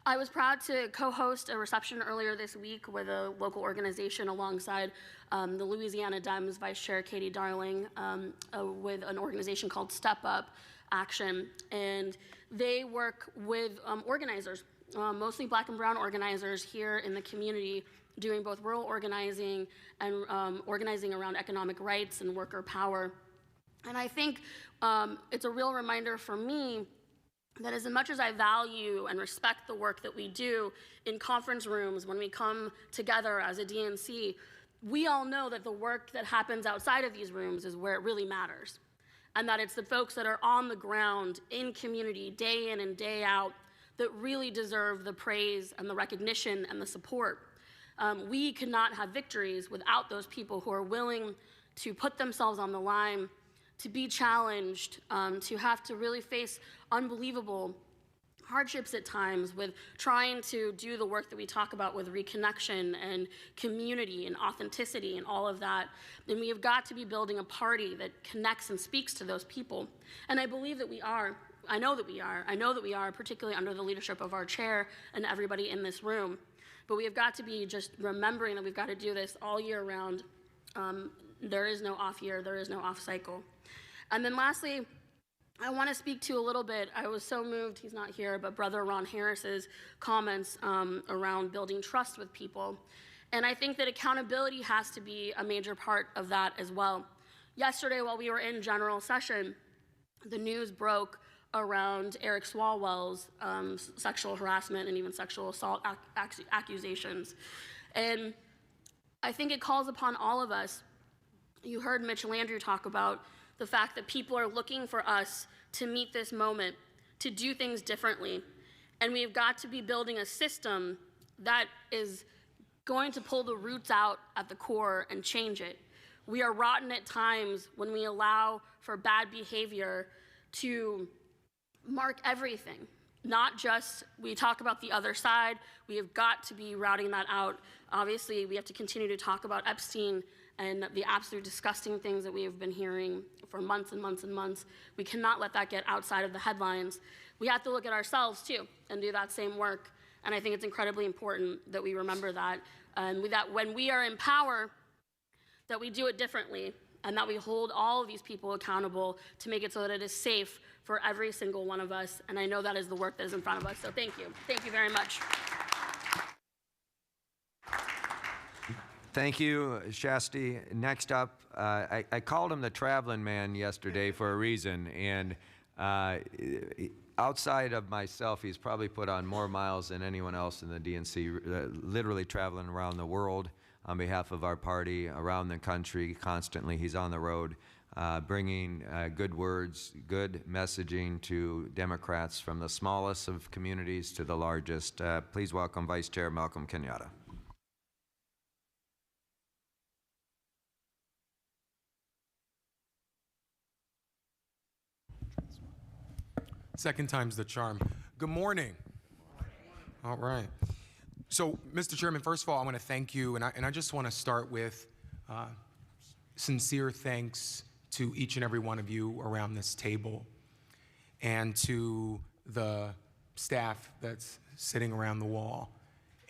I was proud to co-host a reception earlier this week with a local organization alongside the Louisiana Dems Vice Chair Katie Darling, with an organization called Step Up Action. And they work with organizers, mostly Black and brown organizers here in the community, doing both rural organizing and organizing around economic rights and worker power. And I think it's a real reminder for me that as much as I value and respect the work that we do in conference rooms when we come together as a DNC, we all know that the work that happens outside of these rooms is where it really matters. And that it's the folks that are on the ground in community day in and day out that really deserve the praise and the recognition and the support. We could not have victories without those people who are willing to put themselves on the line, to be challenged, to have to really face unbelievable hardships at times with trying to do the work that we talk about with reconnection and community and authenticity and all of that. And we have got to be building a party that connects and speaks to those people. And I believe that we are. I know that we are. I know that we are, particularly under the leadership of our chair and everybody in this room. But we have got to be just remembering that we've got to do this all year round. There is no off year. There is no off cycle. And then lastly, I want to speak to a little bit, I was so moved, he's not here, but Brother Ron Harris's comments around building trust with people. And I think that accountability has to be a major part of that as well. Yesterday, while we were in general session, the news broke around Eric Swalwell's sexual harassment and even sexual assault accusations. And I think it calls upon all of us. You heard Mitch Landrieu talk about the fact that people are looking for us to meet this moment, to do things differently. And we've got to be building a system that is going to pull the roots out at the core and change it. We are rotten at times when we allow for bad behavior to mark everything. Not just, we talk about the other side, we have got to be routing that out. Obviously, we have to continue to talk about Epstein and the absolute disgusting things that we have been hearing for months and months and months. We cannot let that get outside of the headlines. We have to look at ourselves too and do that same work. And I think it's incredibly important that we remember that. And that when we are in power, that we do it differently and that we hold all of these people accountable to make it so that it is safe for every single one of us. And I know that is the work that is in front of us. So thank you. Thank you very much. Thank you, Shasti. Next up, I called him the traveling man yesterday for a reason, and outside of myself, he's probably put on more miles than anyone else in the DNC, literally traveling around the world on behalf of our party, around the country constantly. He's on the road, bringing good words, good messaging to Democrats from the smallest of communities to the largest. Please welcome Vice Chair Malcolm Kenyatta. Second time's the charm. Good morning. All right. So, Mr. Chairman, first of all, I want to thank you, and I just want to start with sincere thanks to each and every one of you around this table, and to the staff that's sitting around the wall,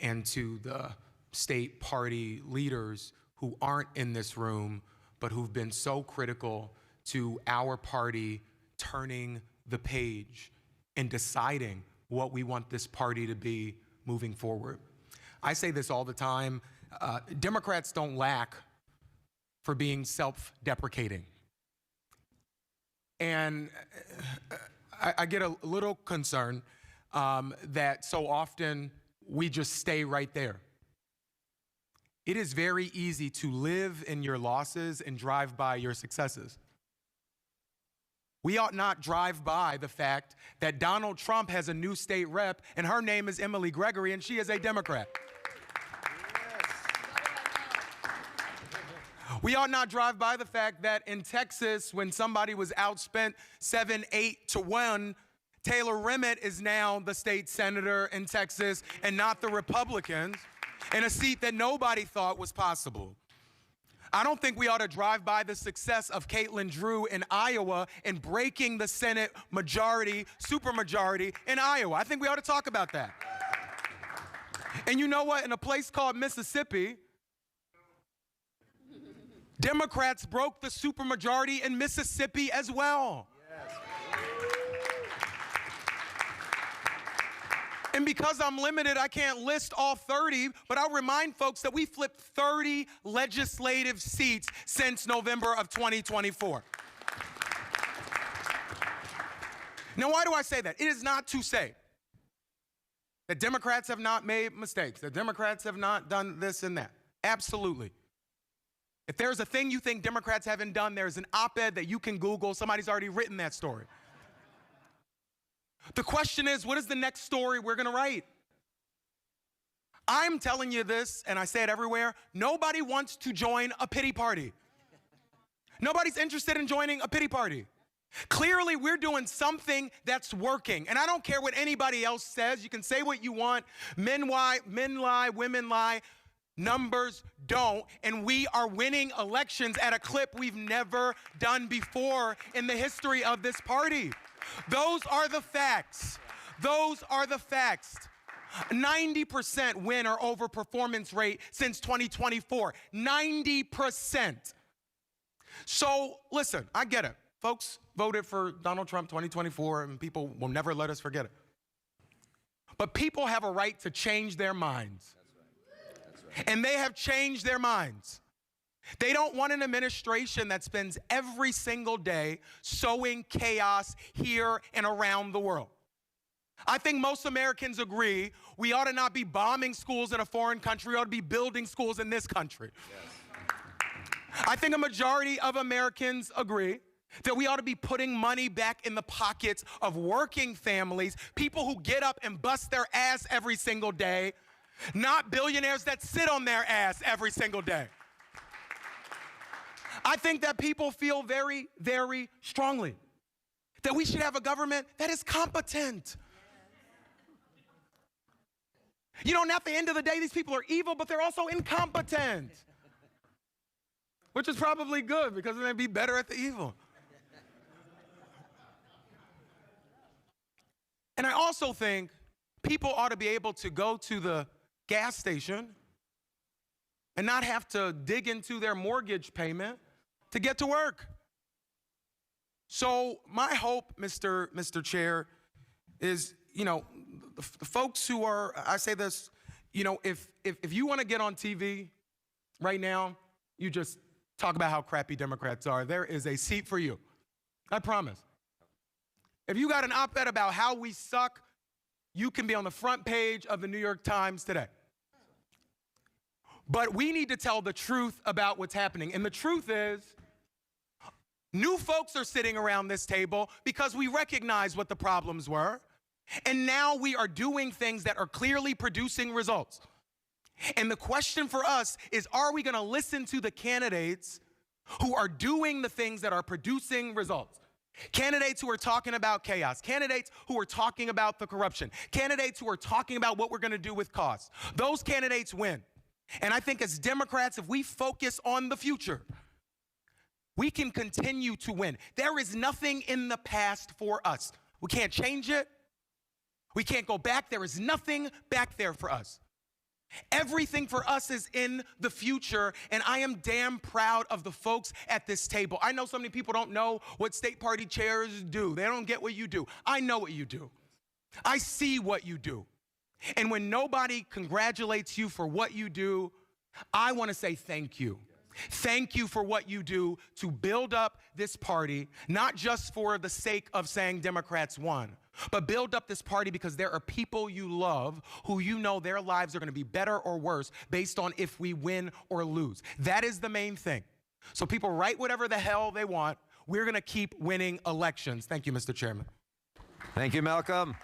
and to the state party leaders who aren't in this room, but who've been so critical to our party turning the page and deciding what we want this party to be moving forward. I say this all the time, Democrats don't lack for being self-deprecating. And I get a little concerned that so often we just stay right there. It is very easy to live in your losses and drive by your successes. We ought not drive by the fact that Donald Trump has a new state rep, and her name is Emily Gregory, and she is a Democrat. We ought not drive by the fact that in Texas, when somebody was outspent 7-8 to 1, Taylor Emmett is now the state senator in Texas and not the Republicans, in a seat that nobody thought was possible. I don't think we ought to drive by the success of Caitlin Drew in Iowa and breaking the Senate majority, supermajority in Iowa. I think we ought to talk about that. And you know what? In a place called Mississippi, Democrats broke the supermajority in Mississippi as well. And because I'm limited, I can't list all 30, but I'll remind folks that we flipped 30 legislative seats since November of 2024. Now, why do I say that? It is not to say that Democrats have not made mistakes, that Democrats have not done this and that. Absolutely. If there's a thing you think Democrats haven't done, there's an op-ed that you can Google. Somebody's already written that story. The question is, what is the next story we're going to write? I'm telling you this, and I say it everywhere, nobody wants to join a pity party. Nobody's interested in joining a pity party. Clearly, we're doing something that's working, and I don't care what anybody else says. You can say what you want. Men lie, women lie. Numbers don't, and we are winning elections at a clip we've never done before in the history of this party. Those are the facts. Those are the facts. 90% win or over performance rate since 2024. 90%. So listen, I get it. Folks voted for Donald Trump 2024, and people will never let us forget it. But people have a right to change their minds. That's right. And they have changed their minds. They don't want an administration that spends every single day sowing chaos here and around the world. I think most Americans agree we ought to not be bombing schools in a foreign country, we ought to be building schools in this country. Yes. I think a majority of Americans agree that we ought to be putting money back in the pockets of working families, people who get up and bust their ass every single day, not billionaires that sit on their ass every single day. I think that people feel very, very strongly that we should have a government that is competent. You know, and at the end of the day, these people are evil, but they're also incompetent, which is probably good because then they'd be better at the evil. And I also think people ought to be able to go to the gas station and not have to dig into their mortgage payment to get to work. So my hope, Mr. Chair, is, you know, the folks who are, I say this, you know, if you want to get on TV right now, you just talk about how crappy Democrats are. There is a seat for you. I promise. If you got an op-ed about how we suck, you can be on the front page of the New York Times today. But we need to tell the truth about what's happening. And the truth is, new folks are sitting around this table because we recognize what the problems were. And now we are doing things that are clearly producing results. And the question for us is, are we going to listen to the candidates who are doing the things that are producing results? Candidates who are talking about chaos, candidates who are talking about the corruption, candidates who are talking about what we're going to do with costs. Those candidates win. And I think as Democrats, if we focus on the future, we can continue to win. There is nothing in the past for us. We can't change it. We can't go back. There is nothing back there for us. Everything for us is in the future, and I am damn proud of the folks at this table. I know so many people don't know what state party chairs do. They don't get what you do. I know what you do. I see what you do. And when nobody congratulates you for what you do, I want to say thank you. Thank you for what you do to build up this party, not just for the sake of saying Democrats won, but build up this party because there are people you love who you know their lives are going to be better or worse based on if we win or lose. That is the main thing. So people write whatever the hell they want. We're going to keep winning elections. Thank you, Mr. Chairman. Thank you, Malcolm.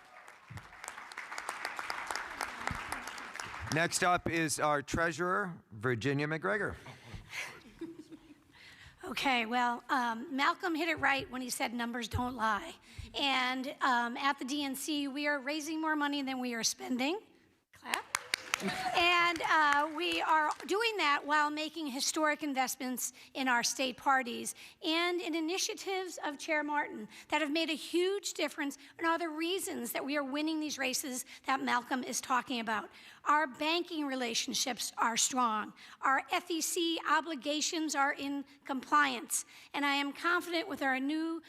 Next up is our treasurer, Virginia McGregor. Okay, well, Malcolm hit it right when he said numbers don't lie. And at the DNC, we are raising more money than we are spending. Clap. And we are doing that while making historic investments in our state parties and in initiatives of Chair Martin that have made a huge difference and are the reasons that we are winning these races that Malcolm is talking about. Our banking relationships are strong. Our FEC obligations are in compliance. And I am confident with our new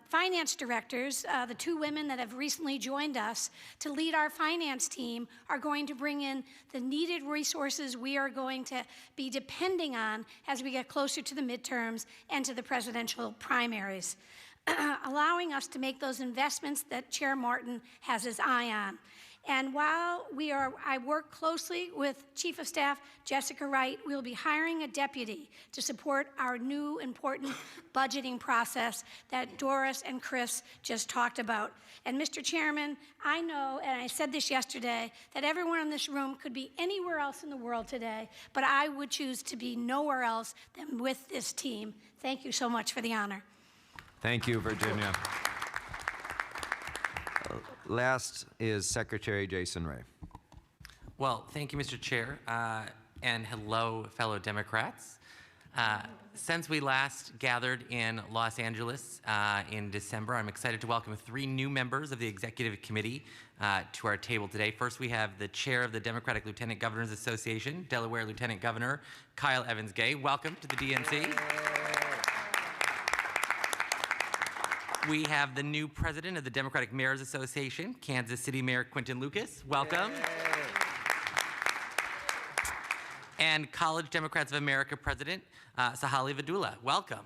finance directors, the two women that have recently joined us to lead our finance team, are going to bring in the needed resources we are going to be depending on as we get closer to the midterms and to the presidential primaries, allowing us to make those investments that Chair Martin has his eye on. And while I work closely with Chief of Staff Jessica Wright, we'll be hiring a deputy to support our new important budgeting process that Doris and Chris just talked about. And Mr. Chairman, I know, and I said this yesterday, that everyone in this room could be anywhere else in the world today, but I would choose to be nowhere else than with this team. Thank you so much for the honor. Thank you, Virginia. Last is Secretary Jason Ray. Well, thank you, Mr. Chair, and hello, fellow Democrats. Since we last gathered in Los Angeles in December, I'm excited to welcome 3 new members of the Executive Committee to our table today. First, we have the chair of the Democratic Lieutenant Governors Association, Delaware Lieutenant Governor Kyle Evans-Gay. Welcome to the DNC. We have the new president of the Democratic Mayors Association, Kansas City Mayor Quinton Lucas. Welcome. And College Democrats of America President Sahali Vadula. Welcome.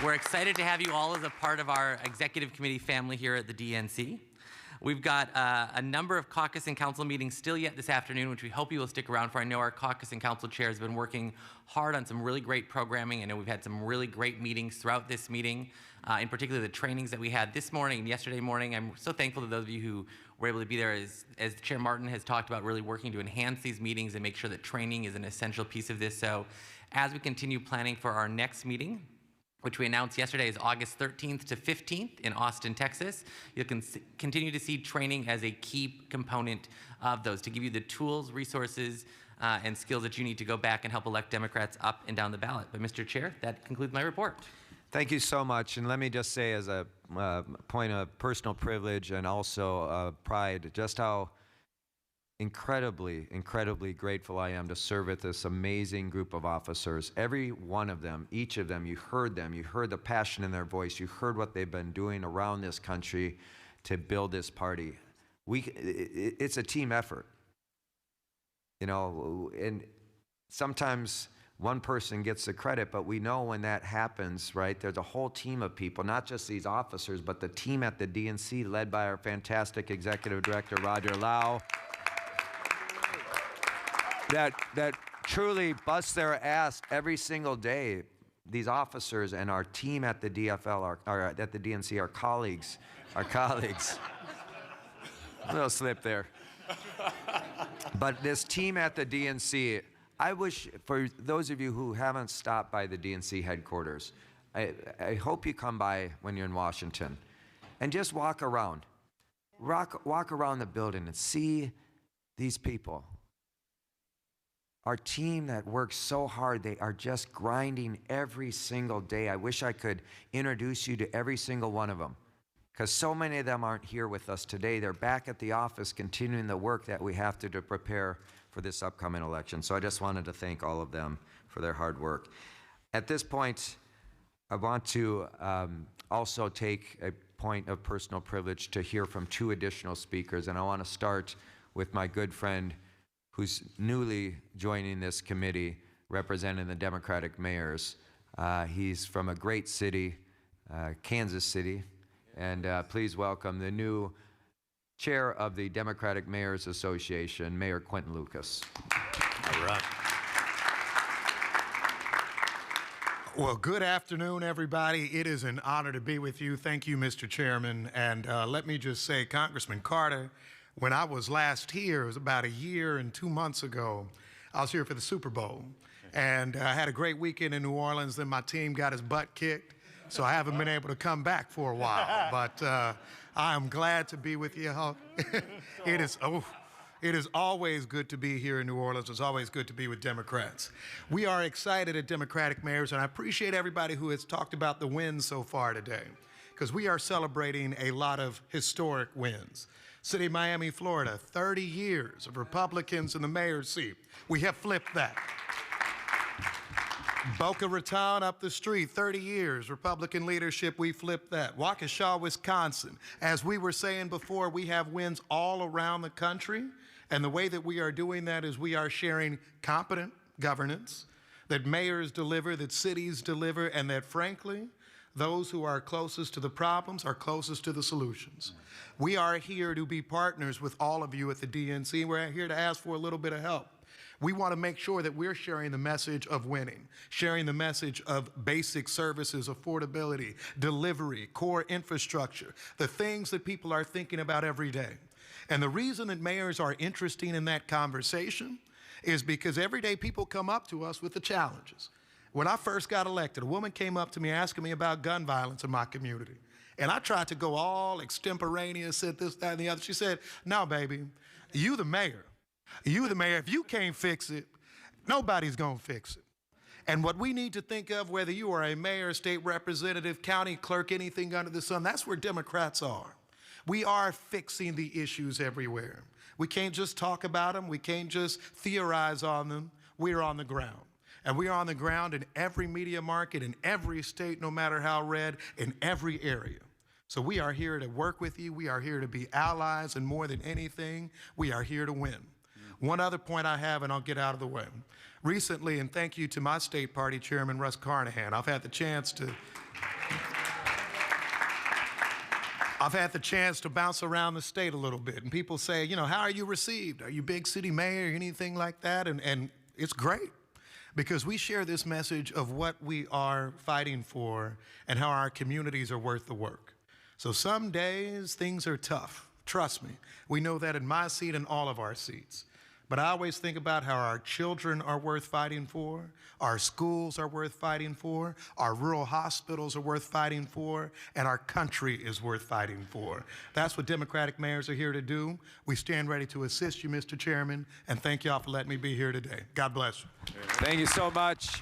We're excited to have you all as a part of our executive committee family here at the DNC. We've got a number of caucus and council meetings still yet this afternoon, which we hope you will stick around for. I know our caucus and council chairs have been working hard on some really great programming. I know we've had some really great meetings throughout this meeting, in particular the trainings that we had this morning and yesterday morning. I'm so thankful to those of you who were able to be there, as Chair Martin has talked about, really working to enhance these meetings and make sure that training is an essential piece of this. So as we continue planning for our next meeting, which we announced yesterday is August 13th to 15th in Austin, Texas. You can continue to see training as a key component of those to give you the tools, resources, and skills that you need to go back and help elect Democrats up and down the ballot. But Mr. Chair, that concludes my report. Thank you so much. And let me just say as a point of personal privilege and also pride, just how incredibly, incredibly grateful I am to serve with this amazing group of officers. Every one of them, each of them, you heard the passion in their voice, you heard what they've been doing around this country to build this party. It's a team effort, you know, and sometimes one person gets the credit, but we know when that happens, right, there's a whole team of people, not just these officers, but the team at the DNC led by our fantastic executive director, Roger Lau, that truly busts their ass every single day. These officers and our team at the DFL, or at the DNC, our colleagues. A little slip there. But this team at the DNC, I wish, for those of you who haven't stopped by the DNC headquarters, I hope you come by when you're in Washington and just walk around. Walk around the building and see these people. Our team that works so hard, they are just grinding every single day. I wish I could introduce you to every single one of them, because so many of them aren't here with us today. They're back at the office continuing the work that we have to prepare for this upcoming election. So I just wanted to thank all of them for their hard work. At this point, I want to also take a point of personal privilege to hear from two additional speakers, and I want to start with my good friend who's newly joining this committee representing the Democratic mayors. He's from a great city, Kansas City, and please welcome the new chair of the Democratic Mayors Association, Mayor Quentin Lucas. All right. Well, good afternoon, everybody. It is an honor to be with you. Thank you, Mr. Chairman. And let me just say, Congressman Carter, when I was last here, it was about a year and 2 months ago, I was here for the Super Bowl. And I had a great weekend in New Orleans. Then my team got his butt kicked, so I haven't been able to come back for a while. But I am glad to be with you. It is always good to be here in New Orleans. It's always good to be with Democrats. We are excited at Democratic Mayors, and I appreciate everybody who has talked about the wins so far today, because we are celebrating a lot of historic wins. City of Miami, Florida, 30 years of Republicans in the mayor's seat. We have flipped that. Boca Raton up the street, 30 years, Republican leadership, we flipped that. Waukesha, Wisconsin, as we were saying before, we have wins all around the country, and the way that we are doing that is we are sharing competent governance, that mayors deliver, that cities deliver, and that frankly, those who are closest to the problems are closest to the solutions. We are here to be partners with all of you at the DNC. We're here to ask for a little bit of help. We want to make sure that we're sharing the message of winning, sharing the message of basic services, affordability, delivery, core infrastructure, the things that people are thinking about every day. And the reason that mayors are interested in that conversation is because every day people come up to us with the challenges. When I first got elected, a woman came up to me asking me about gun violence in my community. And I tried to go all extemporaneous, said this, that, and the other. She said, no, baby, you the mayor. You the mayor. If you can't fix it, nobody's going to fix it. And what we need to think of, whether you are a mayor, state representative, county clerk, anything under the sun, that's where Democrats are. We are fixing the issues everywhere. We can't just talk about them. We can't just theorize on them. We're on the ground. And we are on the ground in every media market, in every state, no matter how red, in every area. So we are here to work with you. We are here to be allies, and more than anything, we are here to win. One other point I have, and I'll get out of the way. Recently, and thank you to my state party chairman, Russ Carnahan, I've had the chance to bounce around the state a little bit. And people say, you know, how are you received? Are you big city mayor or anything like that? And it's great, because we share this message of what we are fighting for and how our communities are worth the work. So some days things are tough. Trust me. We know that in my seat and all of our seats. But I always think about how our children are worth fighting for, our schools are worth fighting for, our rural hospitals are worth fighting for, and our country is worth fighting for. That's what Democratic mayors are here to do. We stand ready to assist you, Mr. Chairman, and thank y'all for letting me be here today. God bless you. Thank you so much.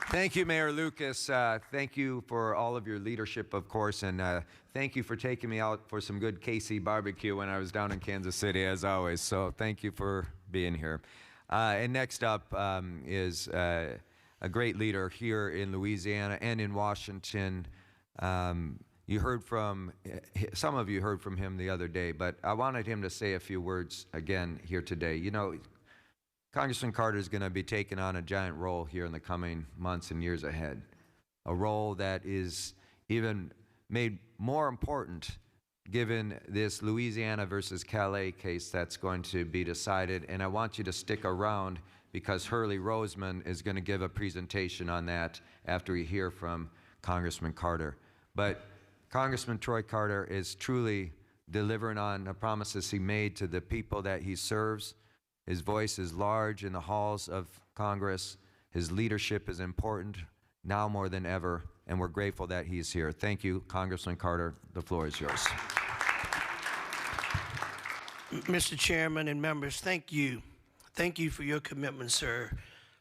Thank you, Mayor Lucas. Thank you for all of your leadership, of course, and thank you for taking me out for some good KC barbecue when I was down in Kansas City, as always. So thank you for being here. And next up is a great leader here in Louisiana and in Washington. You heard from, some of you heard from him the other day, but I wanted him to say a few words again here today. You know, Congressman Carter is going to be taking on a giant role here in the coming months and years ahead, a role that is even made more important given this Louisiana versus Calais case that's going to be decided. And I want you to stick around because Hurley Roseman is going to give a presentation on that after we hear from Congressman Carter. But Congressman Troy Carter is truly delivering on the promises he made to the people that he serves. His voice is large in the halls of Congress. His leadership is important now more than ever, and we're grateful that he's here. Thank you, Congressman Carter. The floor is yours. Mr. Chairman and members, thank you. Thank you for your commitment, sir,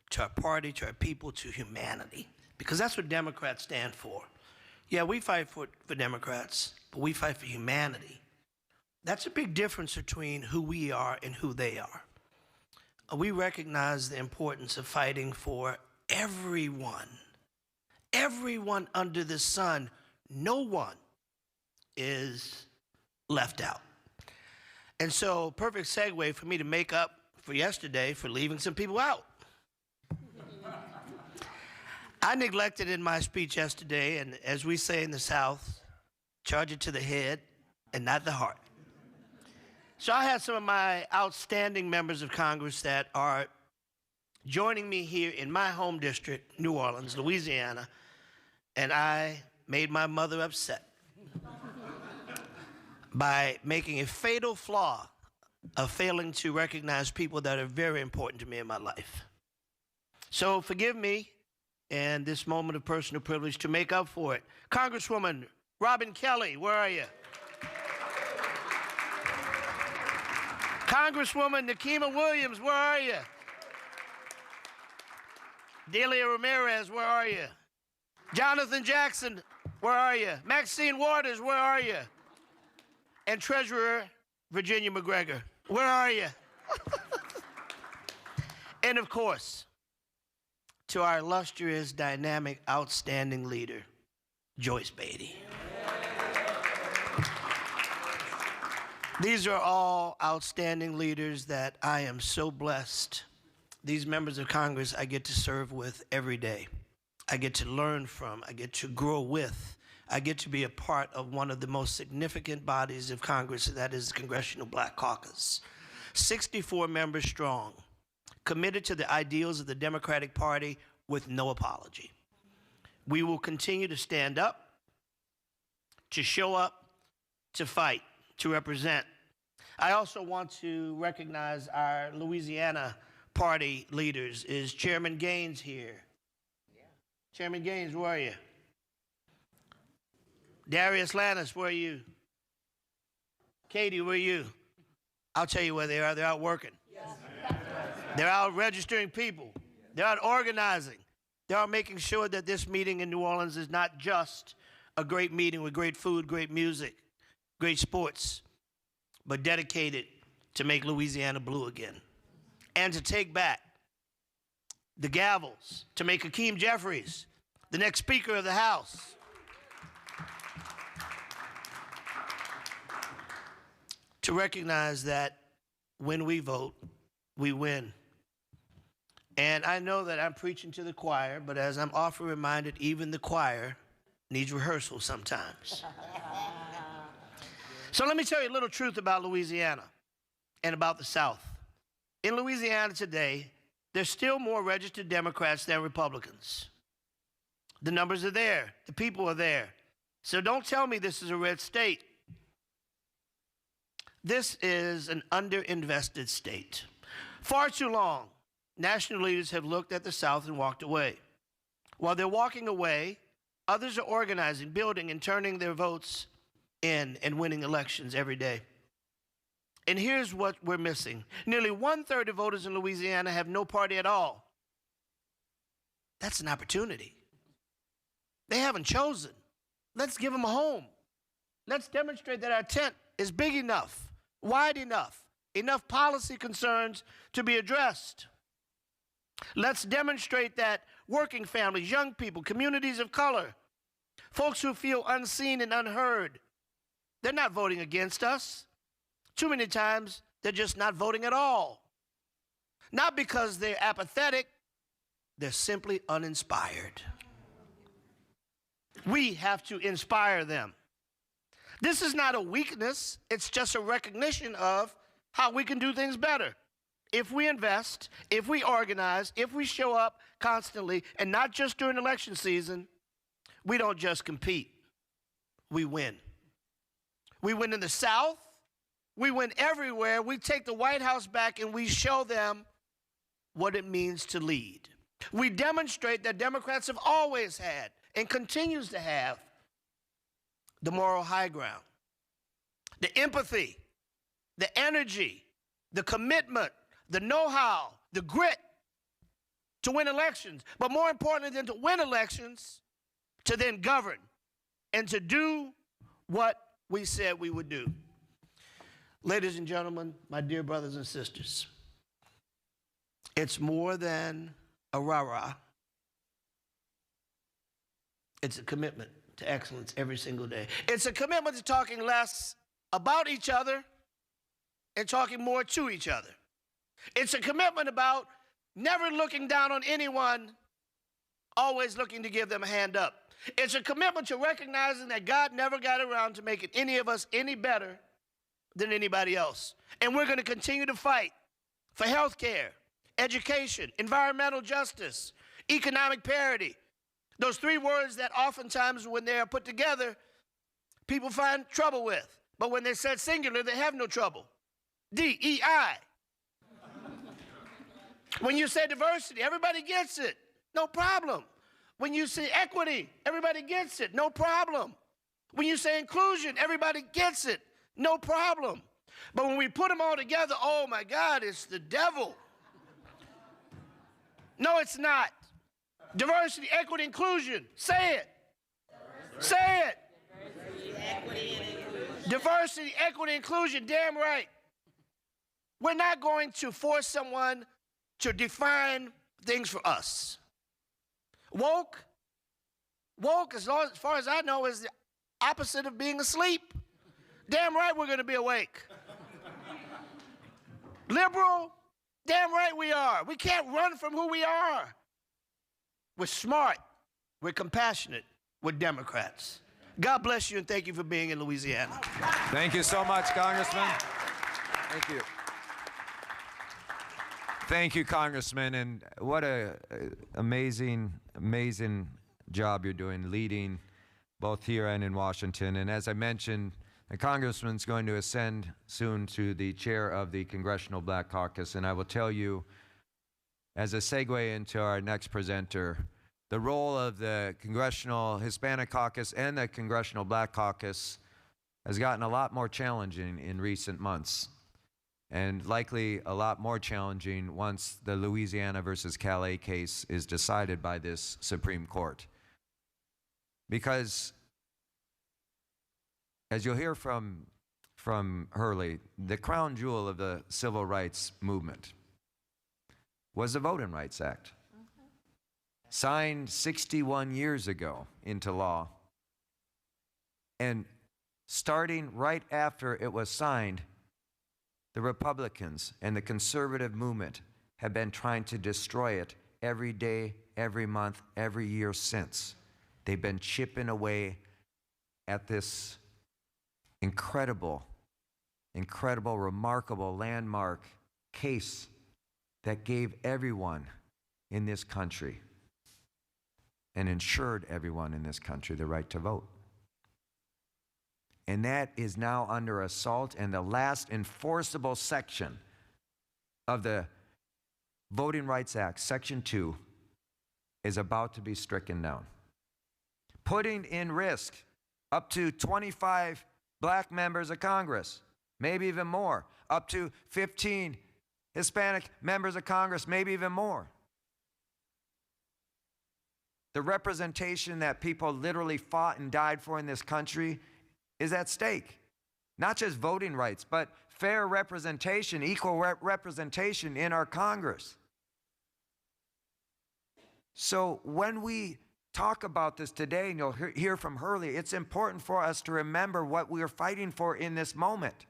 to our party, to our people, to humanity, because that's what Democrats stand for. Yeah, we fight for Democrats, but we fight for humanity. That's a big difference between who we are and who they are. We recognize the importance of fighting for everyone. Everyone under the sun. No one is left out. And so, perfect segue for me to make up for yesterday for leaving some people out. I neglected in my speech yesterday, and as we say in the South, charge it to the head and not the heart. So I had some of my outstanding members of Congress that are joining me here in my home district, New Orleans, Louisiana, and I made my mother upset by making a fatal flaw of failing to recognize people that are very important to me in my life. So forgive me and this moment of personal privilege to make up for it. Congresswoman Robin Kelly, where are you? Congresswoman Nikema Williams, where are you? Delia Ramirez, where are you? Jonathan Jackson, where are you? Maxine Waters, where are you? And Treasurer Virginia McGregor, where are you? And of course, to our illustrious, dynamic, outstanding leader, Joyce Beatty. These are all outstanding leaders that I am so blessed. These members of Congress I get to serve with every day. I get to learn from, I get to grow with. I get to be a part of one of the most significant bodies of Congress, and that is the Congressional Black Caucus. 64 members strong, committed to the ideals of the Democratic Party with no apology. We will continue to stand up, to show up, to fight, to represent. I also want to recognize our Louisiana party leaders. Is Chairman Gaines here? Yeah. Chairman Gaines, where are you? Darius Lannis, where are you? Katie, where are you? I'll tell you where they are. They're out working. Yes. They're out registering people. They're out organizing. They're out making sure that this meeting in New Orleans is not just a great meeting with great food, great music, great sports, but dedicated to make Louisiana blue again and to take back the gavels, to make Hakeem Jeffries the next Speaker of the House. To recognize that when we vote, we win. And I know that I'm preaching to the choir, but as I'm often reminded, even the choir needs rehearsal sometimes. So let me tell you a little truth about Louisiana and about the South. In Louisiana today, there's still more registered Democrats than Republicans. The numbers are there. The people are there. So don't tell me this is a red state. This is an underinvested state. Far too long, national leaders have looked at the South and walked away. While they're walking away, others are organizing, building, and turning their votes in and winning elections every day. And here's what we're missing. Nearly 1/3 of voters in Louisiana have no party at all. That's an opportunity. They haven't chosen. Let's give them a home. Let's demonstrate that our tent is big enough, wide enough, enough policy concerns to be addressed. Let's demonstrate that working families, young people, communities of color, folks who feel unseen and unheard, they're not voting against us. Too many times, they're just not voting at all. not because they're apathetic, they're simply uninspired. We have to inspire them. This is not a weakness, it's just a recognition of how we can do things better. If we invest, if we organize, if we show up constantly, and not just during election season, we don't just compete, we win. We win in the South, we win everywhere. We take the White House back and we show them what it means to lead. We demonstrate that Democrats have always had and continues to have the moral high ground, the empathy, the energy, the commitment, the know-how, the grit to win elections. But more importantly than to win elections, to then govern and to do what we said we would do. Ladies and gentlemen, my dear brothers and sisters, it's more than a rah-rah. It's a commitment to excellence every single day. It's a commitment to talking less about each other and talking more to each other. It's a commitment about never looking down on anyone, always looking to give them a hand up. It's a commitment to recognizing that God never got around to making any of us any better than anybody else. And we're going to continue to fight for health care, education, environmental justice, economic parity. Those three words that oftentimes when they are put together, people find trouble with. But when they're said singular, they have no trouble. DEI. When you say diversity, everybody gets it. No problem. When you say equity, everybody gets it. No problem. When you say inclusion, everybody gets it. No problem. But when we put them all together, oh my God, it's the devil. No, it's not. Diversity, equity, inclusion. Say it. Say it. Diversity, equity, inclusion. Damn right. We're not going to force someone to define things for us. Woke, as far as I know, is the opposite of being asleep. Damn right we're going to be awake. Liberal, damn right we are. We can't run from who we are. We're smart. We're compassionate. We're Democrats. God bless you and thank you for being in Louisiana. Thank you so much, Congressman. Thank you. Thank you, Congressman, and what a amazing job you're doing leading both here and in Washington. And as I mentioned, the Congressman's going to ascend soon to the chair of the Congressional Black Caucus, and I will tell you, as a segue into our next presenter, the role of the Congressional Hispanic Caucus and the Congressional Black Caucus has gotten a lot more challenging in recent months, and likely a lot more challenging once the Louisiana versus Calais case is decided by this Supreme Court. Because, as you'll hear from Hurley, the crown jewel of the civil rights movement was the Voting Rights Act, signed 61 years ago into law. And starting right after it was signed, the Republicans and the conservative movement have been trying to destroy it every day, every month, every year since. They've been chipping away at this incredible, remarkable landmark case that gave everyone in this country and ensured everyone in this country the right to vote. And that is now under assault, and the last enforceable section of the Voting Rights Act, Section 2, is about to be stricken down, putting in risk up to 25 black members of Congress, maybe even more, up to 15 Hispanic members of Congress, maybe even more. The representation that people literally fought and died for in this country is at stake. Not just voting rights, but fair representation, equal representation in our Congress. So when we talk about this today, and you'll hear from Hurley, it's important for us to remember what we are fighting for in this moment.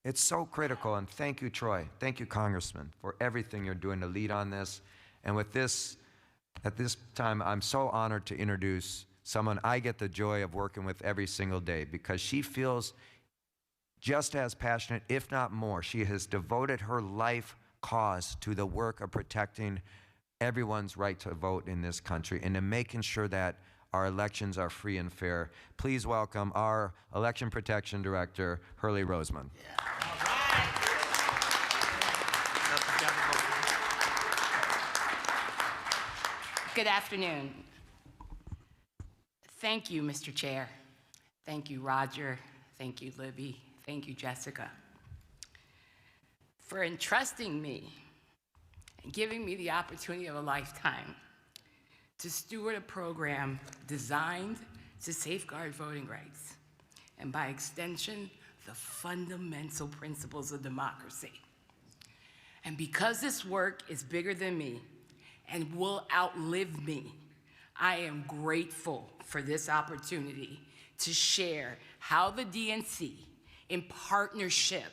It's so critical, and thank you, Troy. Thank you, Congressman, for everything you're doing to lead on this. And with this, at this time, I'm so honored to introduce someone I get the joy of working with every single day, because she feels just as passionate, if not more. She has devoted her life cause to the work of protecting everyone's right to vote in this country and to making sure that our elections are free and fair. Please welcome our Election Protection Director, Hurley Roseman. Good afternoon. Thank you, Mr. Chair. Thank you, Roger. Thank you, Libby. Thank you, Jessica, for entrusting me and giving me the opportunity of a lifetime to steward a program designed to safeguard voting rights and, by extension, the fundamental principles of democracy. And because this work is bigger than me and will outlive me, I am grateful for this opportunity to share how the DNC, in partnership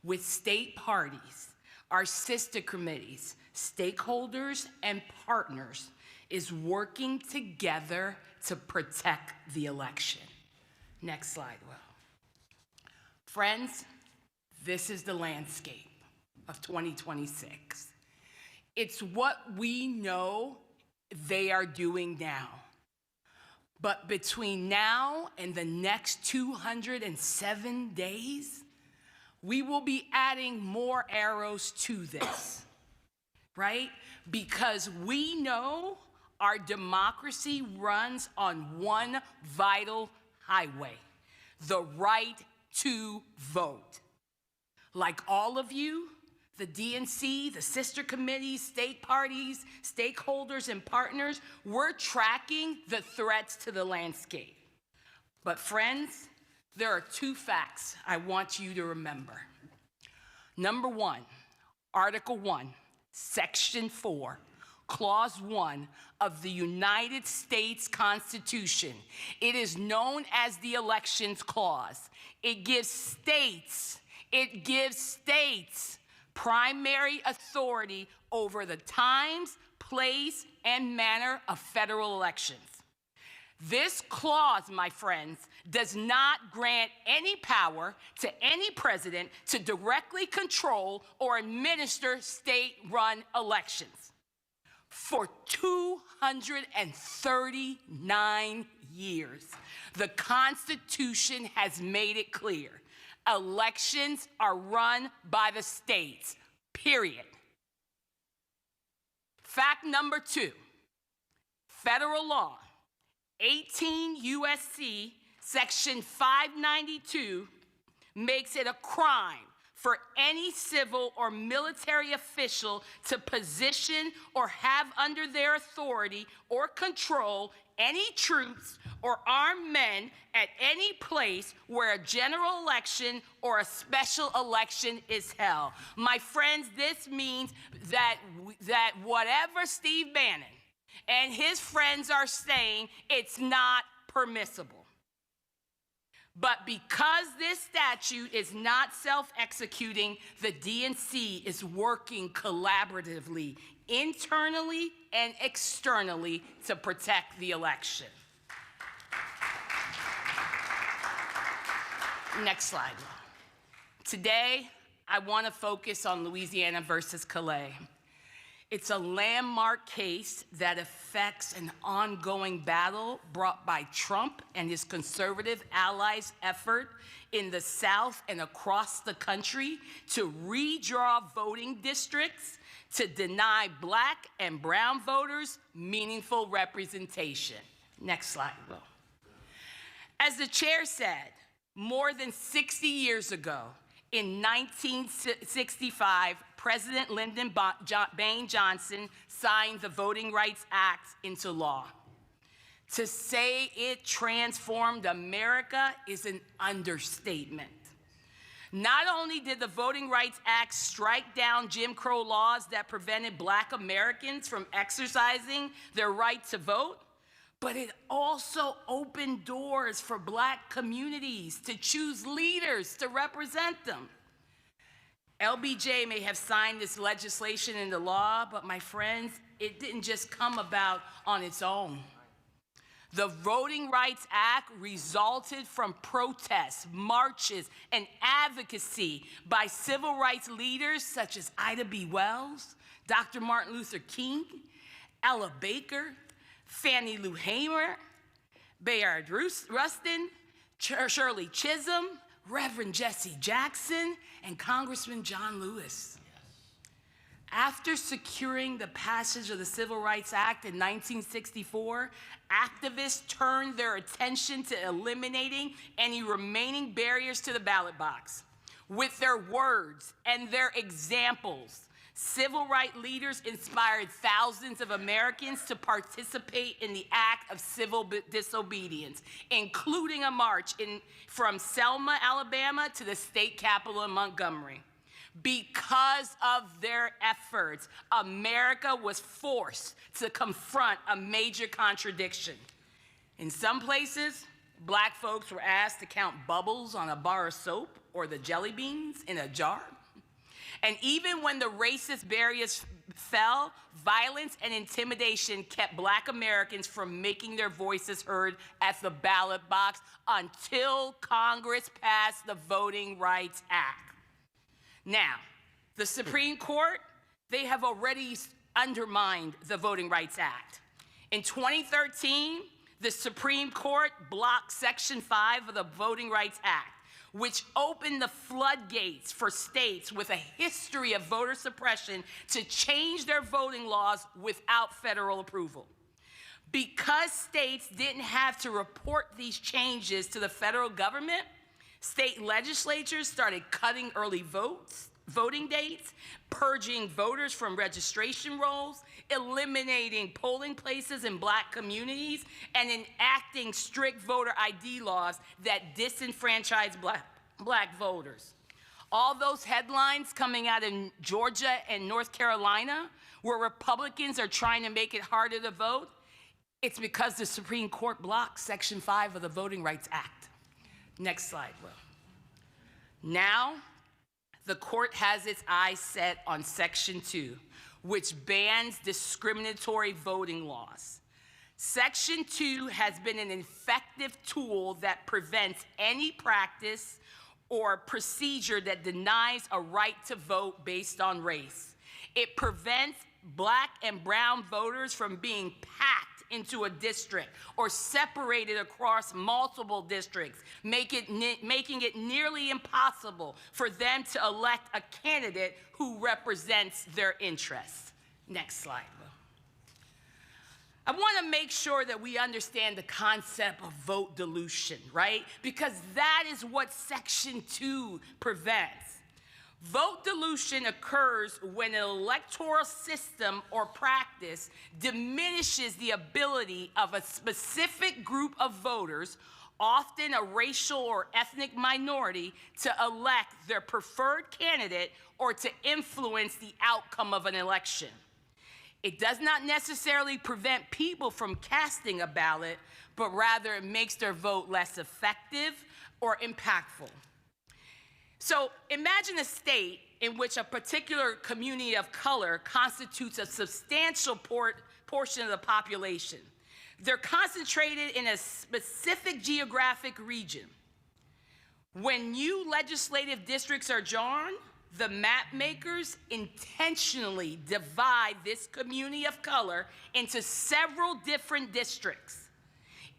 with state parties, our sister committees, stakeholders, and partners, is working together to protect the election. Next slide, Will. Friends, this is the landscape of 2026. It's what we know they are doing now. But between now and the next 207 days, we will be adding more arrows to this, right? Because we know our democracy runs on one vital highway, the right to vote. Like all of you, the DNC, the sister committees, state parties, stakeholders, and partners, we're tracking the threats to the landscape. But friends, there are two facts I want you to remember. Number one, Article 1, Section 4, Clause 1 of the United States Constitution. It is known as the Elections Clause. It gives states primary authority over the times, place, and manner of federal elections. This clause, my friends, does not grant any power to any president to directly control or administer state-run elections. For 239 years, the Constitution has made it clear. Elections are run by the states, period. Fact number 2, federal law, 18 U.S.C. Section 592 makes it a crime for any civil or military official to position or have under their authority or control any troops or armed men at any place where a general election or a special election is held. My friends, this means that whatever Steve Bannon and his friends are saying, it's not permissible. But because this statute is not self-executing, the DNC is working collaboratively, internally and externally, to protect the election. Next slide. Today, I want to focus on Louisiana versus Calais. It's a landmark case that affects an ongoing battle brought by Trump and his conservative allies' effort in the South and across the country to redraw voting districts to deny Black and brown voters meaningful representation. Next slide, Will. As the chair said, more than 60 years ago, in 1965, President Lyndon Baines Johnson signed the Voting Rights Act into law. To say it transformed America is an understatement. Not only did the Voting Rights Act strike down Jim Crow laws that prevented Black Americans from exercising their right to vote, but it also opened doors for Black communities to choose leaders to represent them. LBJ may have signed this legislation into law, but my friends, it didn't just come about on its own. The Voting Rights Act resulted from protests, marches, and advocacy by civil rights leaders such as Ida B. Wells, Dr. Martin Luther King, Ella Baker, Fannie Lou Hamer, Bayard Rustin, Shirley Chisholm, Reverend Jesse Jackson, and Congressman John Lewis. After securing the passage of the Civil Rights Act in 1964, activists turned their attention to eliminating any remaining barriers to the ballot box. With their words and their examples, civil rights leaders inspired thousands of Americans to participate in the act of civil disobedience, including a march from Selma, Alabama to the state capitol in Montgomery. Because of their efforts, America was forced to confront a major contradiction. In some places, black folks were asked to count bubbles on a bar of soap or the jelly beans in a jar. And even when the racist barriers fell, violence and intimidation kept black Americans from making their voices heard at the ballot box until Congress passed the Voting Rights Act. Now, the Supreme Court, they have already undermined the Voting Rights Act. In 2013, the Supreme Court blocked Section 5 of the Voting Rights Act, which opened the floodgates for states with a history of voter suppression to change their voting laws without federal approval. Because states didn't have to report these changes to the federal government, state legislatures started cutting early voting dates, purging voters from registration rolls, eliminating polling places in black communities, and enacting strict voter ID laws that disenfranchise black voters. All those headlines coming out of Georgia and North Carolina, where Republicans are trying to make it harder to vote, it's because the Supreme Court blocked Section 5 of the Voting Rights Act. Next slide, Will. Now, the court has its eyes set on Section 2, which bans discriminatory voting laws. Section 2 has been an effective tool that prevents any practice or procedure that denies a right to vote based on race. It prevents black and brown voters from being packed into a district or separated across multiple districts, making it nearly impossible for them to elect a candidate who represents their interests. Next slide, Will. I want to make sure that we understand the concept of vote dilution, right? Because that is what Section 2 prevents. Vote dilution occurs when an electoral system or practice diminishes the ability of a specific group of voters, often a racial or ethnic minority, to elect their preferred candidate or to influence the outcome of an election. It does not necessarily prevent people from casting a ballot, but rather it makes their vote less effective or impactful. So imagine a state in which a particular community of color constitutes a substantial portion of the population. They're concentrated in a specific geographic region. When new legislative districts are drawn, the map makers intentionally divide this community of color into several different districts.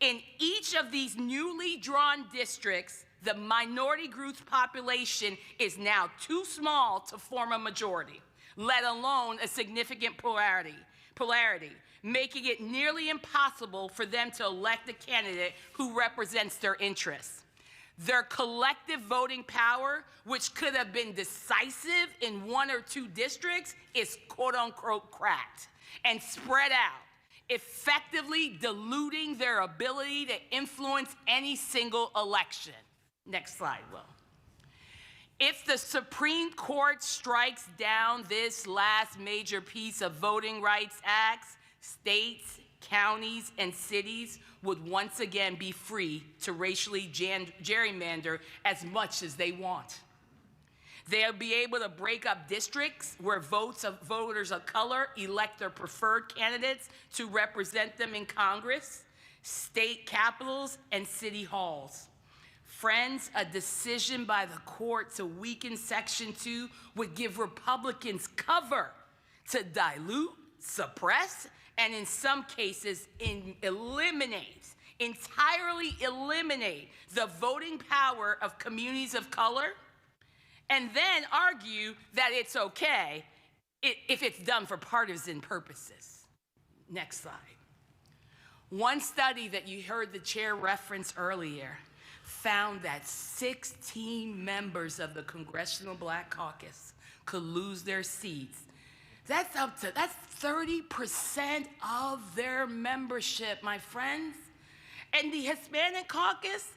In each of these newly drawn districts, the minority group's population is now too small to form a majority, let alone a significant polarity, making it nearly impossible for them to elect a candidate who represents their interests. Their collective voting power, which could have been decisive in one or two districts, is quote-unquote cracked and spread out, effectively diluting their ability to influence any single election. Next slide, Will. If the Supreme Court strikes down this last major piece of Voting Rights Acts, states, counties, and cities would once again be free to racially gerrymander as much as they want. They'll be able to break up districts where votes of voters of color elect their preferred candidates to represent them in Congress, state capitals, and city halls. Friends, a decision by the court to weaken Section 2 would give Republicans cover to dilute, suppress, and in some cases, entirely eliminate the voting power of communities of color, and then argue that it's okay if it's done for partisan purposes. Next slide. One study that you heard the chair reference earlier found that 16 members of the Congressional Black Caucus could lose their seats. That's 30% of their membership, my friends. And the Hispanic caucus,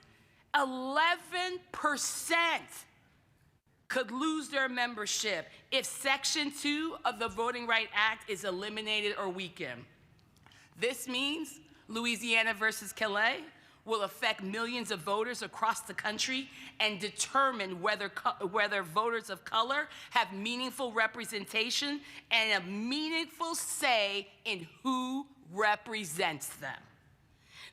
11% could lose their membership if Section 2 of the Voting Rights Act is eliminated or weakened. This means Louisiana versus Calais will affect millions of voters across the country and determine whether voters of color have meaningful representation and a meaningful say in who represents them.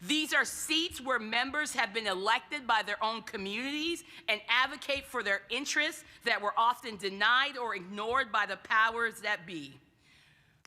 These are seats where members have been elected by their own communities and advocate for their interests that were often denied or ignored by the powers that be.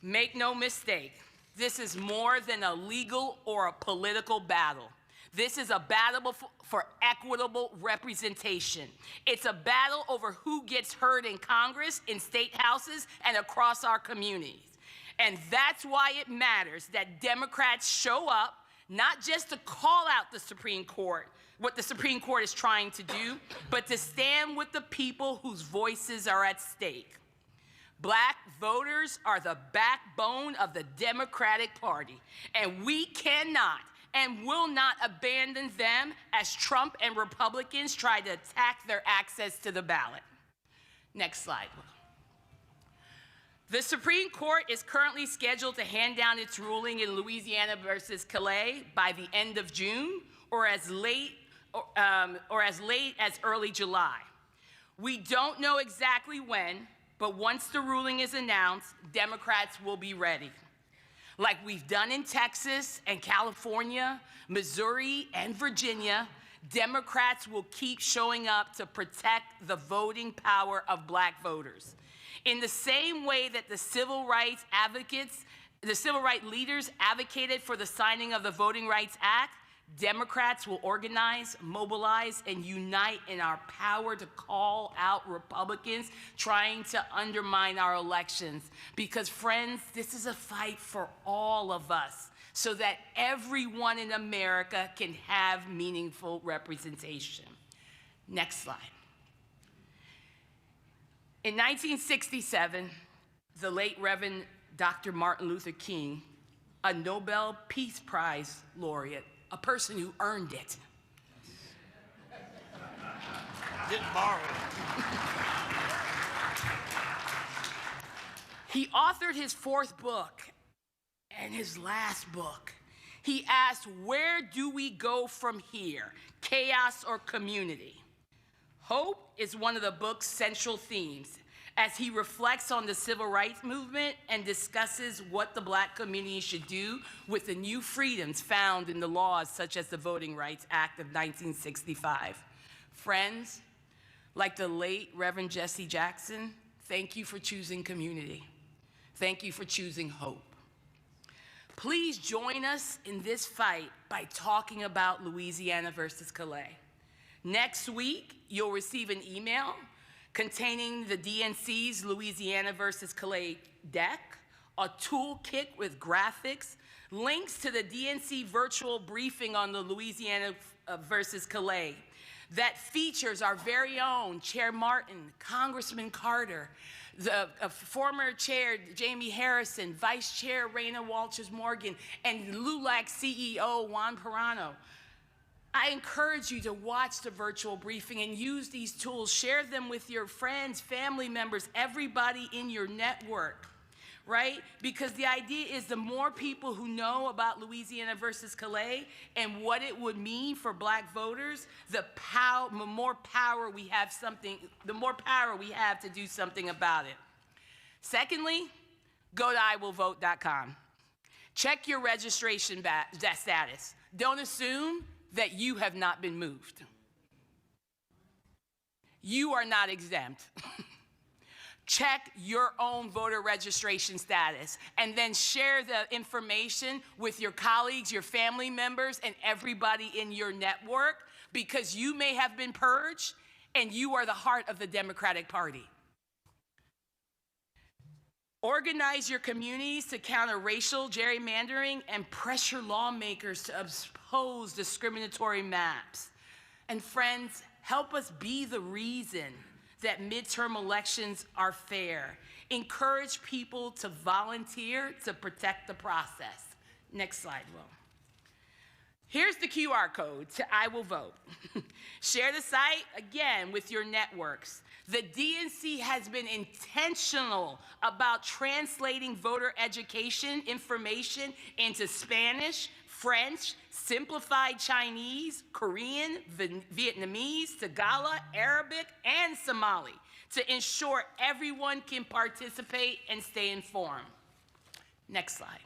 Make no mistake, this is more than a legal or a political battle. This is a battle for equitable representation. It's a battle over who gets heard in Congress, in state houses, and across our communities. And that's why it matters that Democrats show up, not just to call out the Supreme Court, what the Supreme Court is trying to do, but to stand with the people whose voices are at stake. Black voters are the backbone of the Democratic Party, and we cannot and will not abandon them as Trump and Republicans try to attack their access to the ballot. Next slide. The Supreme Court is currently scheduled to hand down its ruling in Louisiana versus Calais by the end of June or as late as early July. We don't know exactly when, but once the ruling is announced, Democrats will be ready. Like we've done in Texas and California, Missouri, and Virginia, Democrats will keep showing up to protect the voting power of Black voters. In the same way that the civil rights leaders advocated for the signing of the Voting Rights Act, Democrats will organize, mobilize, and unite in our power to call out Republicans trying to undermine our elections. Because, friends, this is a fight for all of us so that everyone in America can have meaningful representation. Next slide. In 1967, the late Reverend Dr. Martin Luther King, a Nobel Peace Prize laureate, a person who earned it. Didn't borrow it. He authored his fourth book and his last book. He asked, where do we go from here? Chaos or community? Hope is one of the book's central themes as he reflects on the civil rights movement and discusses what the Black community should do with the new freedoms found in the laws such as the Voting Rights Act of 1965. Friends, like the late Reverend Jesse Jackson, thank you for choosing community. Thank you for choosing hope. Please join us in this fight by talking about Louisiana versus Calais. Next week, you'll receive an email containing the DNC's Louisiana versus Calais deck, a toolkit with graphics, links to the DNC virtual briefing on the Louisiana versus Calais that features our very own Chair Martin, Congressman Carter, the former Chair Jamie Harrison, Vice Chair Raina Walters-Morgan, and LULAC CEO Juan Perano. I encourage you to watch the virtual briefing and use these tools. Share them with your friends, family members, everybody in your network. right? Because the idea is the more people who know about Louisiana versus Calais and what it would mean for black voters, the more power we have to do something about it. Secondly, go to iwillvote.com. Check your registration status. Don't assume that you have not been moved. You are not exempt. Check your own voter registration status and then share the information with your colleagues, your family members, and everybody in your network, because you may have been purged and you are the heart of the Democratic Party. Organize your communities to counter racial gerrymandering and pressure lawmakers to oppose discriminatory maps. And friends, help us be the reason that midterm elections are fair. Encourage people to volunteer to protect the process. Next slide, Will. Here's the QR code to I Will Vote. Share the site, again, with your networks. The DNC has been intentional about translating voter education information into Spanish, French, simplified Chinese, Korean, Vietnamese, Tagalog, Arabic, and Somali to ensure everyone can participate and stay informed. Next slide.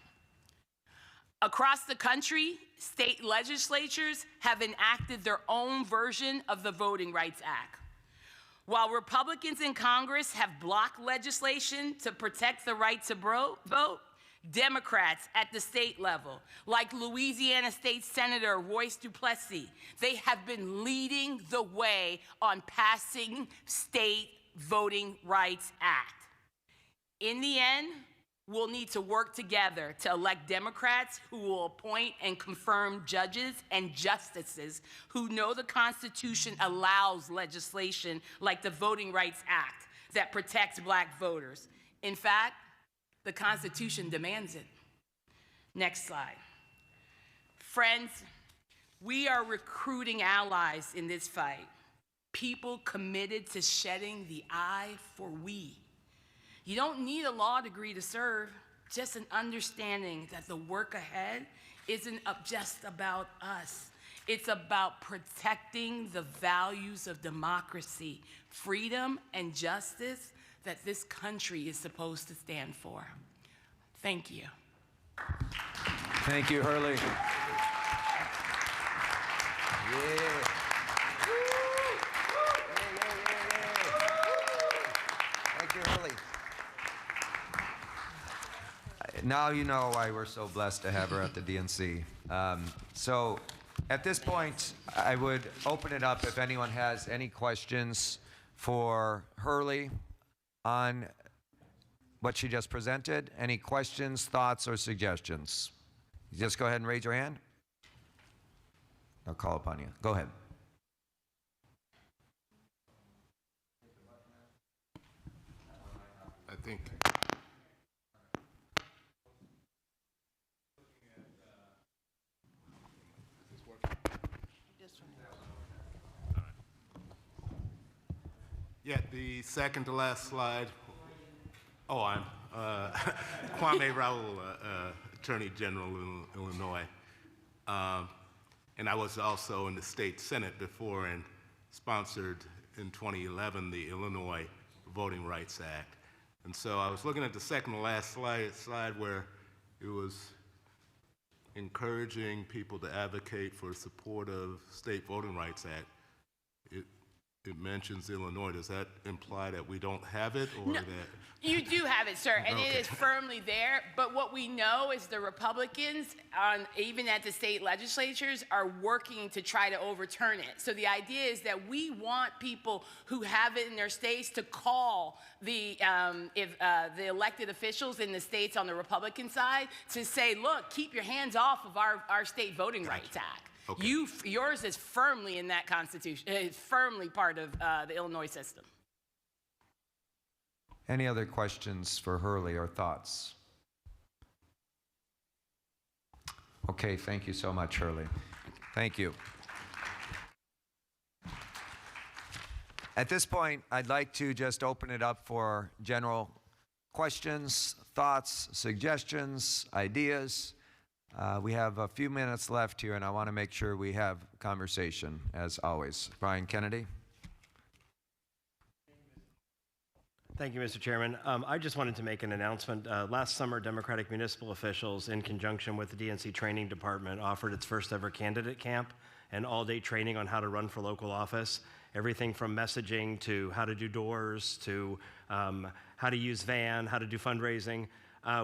Across the country, state legislatures have enacted their own version of the Voting Rights Act. While Republicans in Congress have blocked legislation to protect the right to vote, Democrats at the state level, like Louisiana State Senator Royce Duplessis, they have been leading the way on passing State Voting Rights Act. In the end, we'll need to work together to elect Democrats who will appoint and confirm judges and justices who know the Constitution allows legislation like the Voting Rights Act that protects black voters. In fact, the Constitution demands it. Next slide. Friends, we are recruiting allies in this fight, people committed to shedding the I for we. You don't need a law degree to serve, just an understanding that the work ahead isn't just about us. It's about protecting the values of democracy, freedom, and justice that this country is supposed to stand for. Thank you. Thank you, Hurley. Yeah. Thank you, Hurley. Now you know why we're so blessed to have her at the DNC. So at this point, I would open it up if anyone has any questions for Hurley on what she just presented. Any questions, thoughts, or suggestions? You just go ahead and raise your hand. I'll call upon you. Go ahead. I think. Yeah, the second to last slide. Oh, I'm Kwame Raoul, Attorney General in Illinois. And I was also in the state Senate before and sponsored in 2011 the Illinois Voting Rights Act. And so I was looking at the second to last slide where it was encouraging people to advocate for support of State Voting Rights Act. It mentions Illinois. Does that imply that we don't have it, or that? You do have it, sir, and Okay. It is firmly there. But what we know is the Republicans, even at the state legislatures, are working to try to overturn it. So the idea is that we want people who have it in their states to call the elected officials in the states on the Republican side to say, look, keep your hands off of our State Voting Rights Act. Okay. Yours is firmly in that Constitution. It's firmly part of the Illinois system. Any other questions for Hurley or thoughts? Okay, thank you so much, Hurley. Thank you. At this point, I'd like to just open it up for general questions, thoughts, suggestions, ideas? We have a few minutes left here, and I want to make sure we have conversation, as always. Brian Kennedy. Thank you, Mr. Chairman. I just wanted to make an announcement. Last summer, Democratic municipal officials, in conjunction with the DNC Training Department, offered its first ever candidate camp and all-day training on how to run for local office. Everything from messaging to how to do doors to how to use van, how to do fundraising.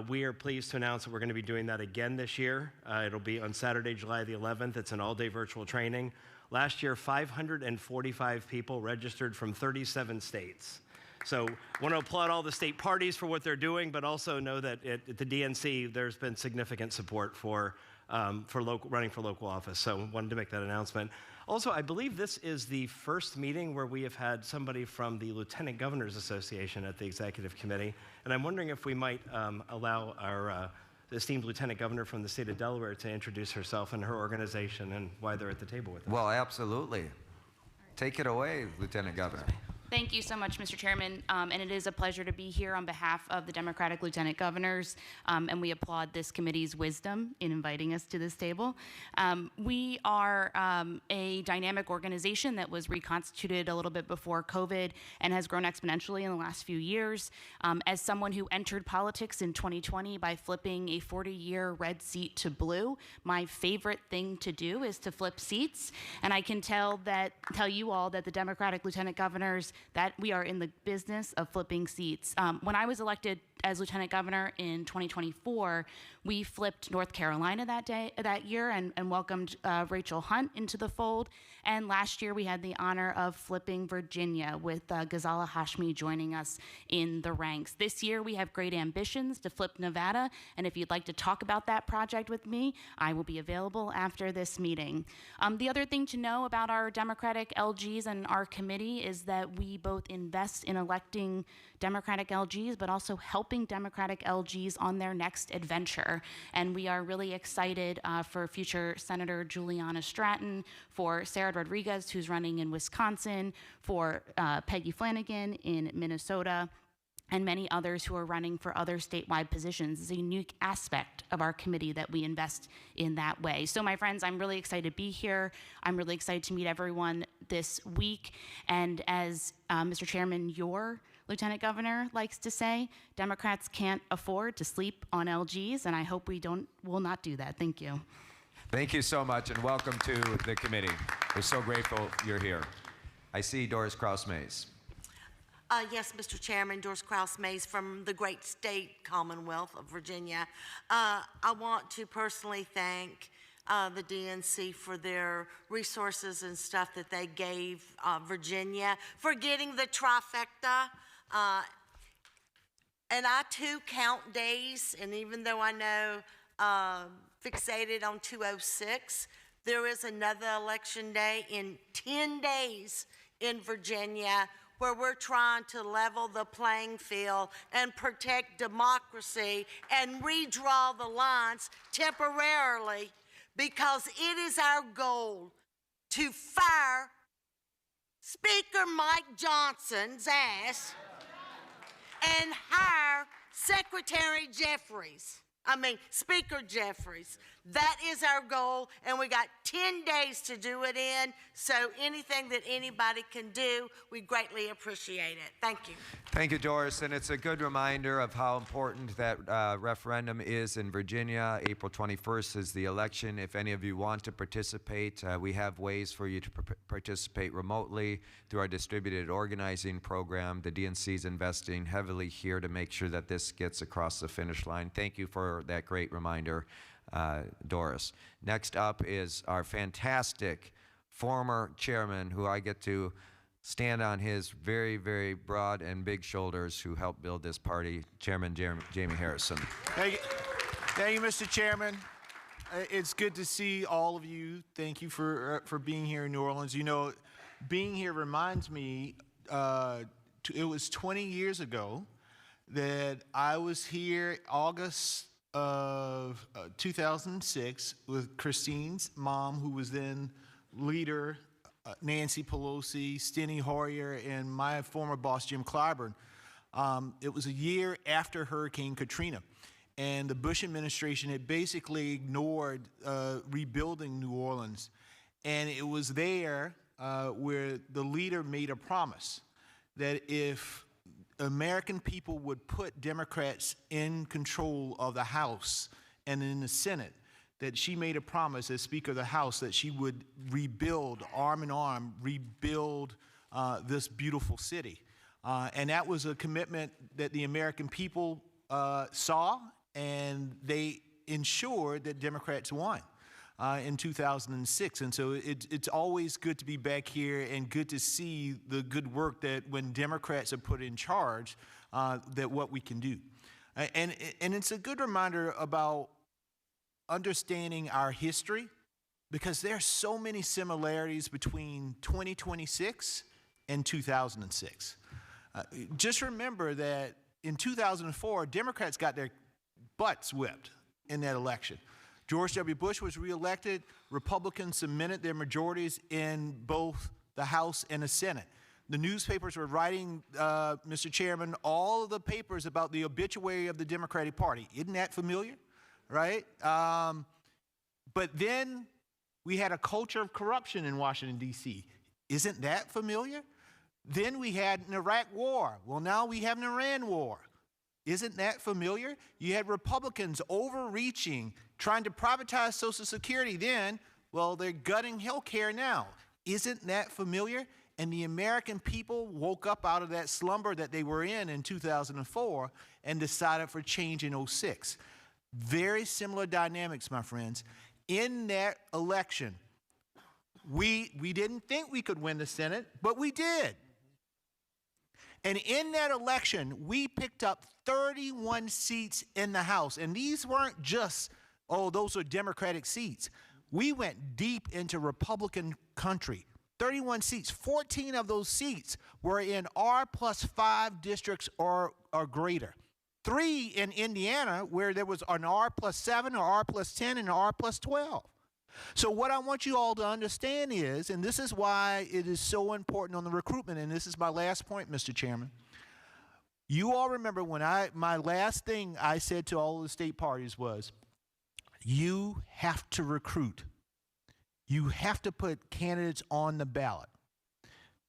We are pleased to announce that we're going to be doing that again this year. It'll be on Saturday, July the 11th. It's an all-day virtual training. Last year, 545 people registered from 37 states. So I want to applaud all the state parties for what they're doing, but also know that at the DNC, there's been significant support for running for local office. So wanted to make that announcement. Also, I believe this is the first meeting where we have had somebody from the Lieutenant Governors Association at the Executive Committee. And I'm wondering if we might allow our esteemed Lieutenant Governor from the state of Delaware to introduce herself and her organization and why they're at the table with us. Well, absolutely. Take it away, Lieutenant Governor. Thank you so much, Mr. Chairman, and it is a pleasure to be here on behalf of the Democratic Lieutenant Governors, and we applaud this committee's wisdom in inviting us to this table. We are a dynamic organization that was reconstituted a little bit before COVID and has grown exponentially in the last few years. As someone who entered politics in 2020 by flipping a 40-year red seat to blue, my favorite thing to do is to flip seats, and I can tell you all that the Democratic Lieutenant Governors that we are in the business of flipping seats. When I was elected as Lieutenant Governor in 2024, we flipped North Carolina that year and welcomed Rachel Hunt into the fold. And last year we had the honor of flipping Virginia with Ghazala Hashmi joining us in the ranks. This year we have great ambitions to flip Nevada, and if you'd like to talk about that project with me, I will be available after this meeting. The other thing to know about our Democratic LGs and our committee is that we both invest in electing Democratic LGs, but also helping Democratic LGs on their next adventure. And we are really excited for future Senator Juliana Stratton, for Sarah Rodriguez, who's running in Wisconsin, for Peggy Flanagan in Minnesota, and many others who are running for other statewide positions. It's a unique aspect of our committee that we invest in that way. So my friends, I'm really excited to be here. I'm really excited to meet everyone this week. And as Mr. Chairman, your Lieutenant Governor likes to say, Democrats can't afford to sleep on LGs, and I hope we will not do that. Thank you. Thank you so much, and welcome to the committee. We're so grateful you're here. I see Doris Kraus-Mays. Yes, Mr. Chairman, Doris Kraus-Mays from the great state Commonwealth of Virginia. I want to personally thank the DNC for their resources and stuff that they gave Virginia for getting the trifecta. And I too count days, and even though I know fixated on 206, there is another election day in 10 days in Virginia where we're trying to level the playing field and protect democracy and redraw the lines temporarily, because it is our goal to fire Speaker Mike Johnson's ass and hire Speaker Jeffries. That is our goal, and we got 10 days to do it in, so anything that anybody can do, we greatly appreciate it. Thank you. Thank you, Doris, and it's a good reminder of how important that referendum is in Virginia. April 21st is the election. If any of you want to participate, we have ways for you to participate remotely through our distributed organizing program. The DNC is investing heavily here to make sure that this gets across the finish line. Thank you for that great reminder, Doris. Next up is our fantastic former chairman, who I get to stand on his very, very broad and big shoulders, who helped build this party, Chairman Jamie Harrison. Thank you, Mr. Chairman. It's good to see all of you. Thank you for being here in New Orleans. You know, being here reminds me, it was 20 years ago that I was here August of 2006 with Christine's mom, who was then leader, Nancy Pelosi, Steny Hoyer, and my former boss, Jim Clyburn. It was a year after Hurricane Katrina. And the Bush administration had basically ignored rebuilding New Orleans. And it was there where the leader made a promise that if American people would put Democrats in control of the House and in the Senate, that she made a promise as Speaker of the House that she would rebuild, arm in arm, rebuild this beautiful city. And that was a commitment that the American people saw, and they ensured that Democrats won in 2006. And so it's always good to be back here and good to see the good work that when Democrats are put in charge, that what we can do. And it's a good reminder about understanding our history, because there are so many similarities between 2026 and 2006. Just remember that in 2004, Democrats got their butts whipped in that election. George W. Bush was reelected. Republicans cemented their majorities in both the House and the Senate. The newspapers were writing, Mr. Chairman, all of the papers about the obituary of the Democratic Party. Isn't that familiar? Right? But then we had a culture of corruption in Washington, D.C. Isn't that familiar? Then we had an Iraq war. Well, now we have an Iran war. Isn't that familiar? You had Republicans overreaching, trying to privatize Social Security then. Well, they're gutting health care now. Isn't that familiar? And the American people woke up out of that slumber that they were in 2004 and decided for change in 2006. Very similar dynamics, my friends. In that election, we didn't think we could win the Senate, but we did. And in that election, we picked up 31 seats in the House. And these weren't just, oh, those are Democratic seats. We went deep into Republican country. 31 seats. 14 of those seats were in R+5 districts or greater. 3 in Indiana, where there was an R+7 or R+10 and an R+12. So what I want you all to understand is, and this is why it is so important on the recruitment, and this is my last point, Mr. Chairman. You all remember when my last thing I said to all of the state parties was, you have to recruit. You have to put candidates on the ballot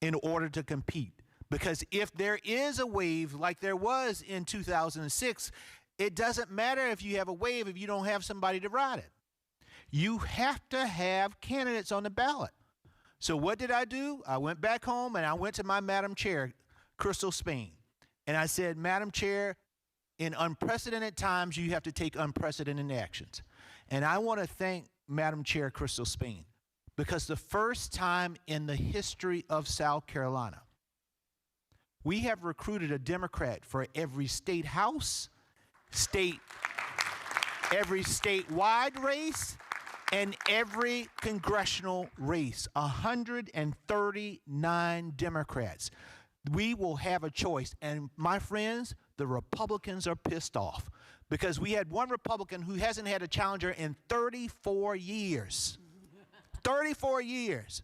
in order to compete. Because if there is a wave like there was in 2006, it doesn't matter if you have a wave if you don't have somebody to ride it. You have to have candidates on the ballot. So what did I do? I went back home and I went to my Madam Chair, Crystal Spain. And I said, Madam Chair, in unprecedented times, you have to take unprecedented actions. And I want to thank Madam Chair Crystal Spain, because the first time in the history of South Carolina, we have recruited a Democrat for every state house, every statewide race, and every congressional race. 139 Democrats. We will have a choice. And my friends, the Republicans are pissed off, because we had one Republican who hasn't had a challenger in 34 years. 34 years.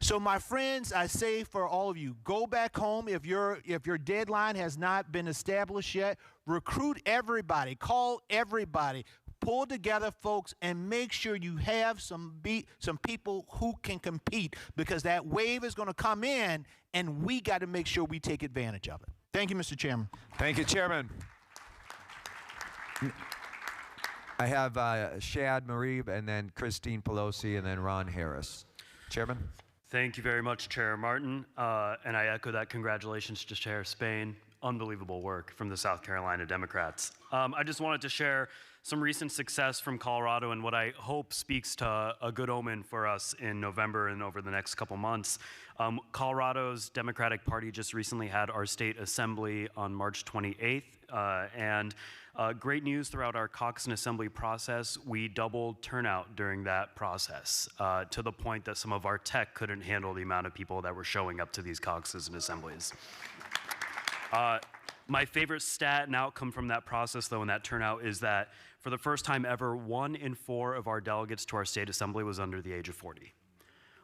So my friends, I say for all of you, go back home. If your deadline has not been established yet, recruit everybody, call everybody, pull together folks, and make sure you have some people who can compete, because that wave is going to come in, and we got to make sure we take advantage of it. Thank you, Mr. Chairman. Thank you, Chairman. I have Shad Marib, and then Christine Pelosi, and then Ron Harris. Chairman? Thank you very much, Chair Martin. And I echo that congratulations to Chair Spain. Unbelievable work from the South Carolina Democrats. I just wanted to share some recent success from Colorado and what I hope speaks to a good omen for us in November and over the next couple months. Colorado's Democratic Party just recently had our state assembly on March 28th, and great news throughout our caucus and assembly process. We doubled turnout during that process to the point that some of our tech couldn't handle the amount of people that were showing up to these caucuses and assemblies. My favorite stat and outcome from that process, though, and that turnout, is that for the first time ever, 1 in 4 of our delegates to our state assembly was under the age of 40.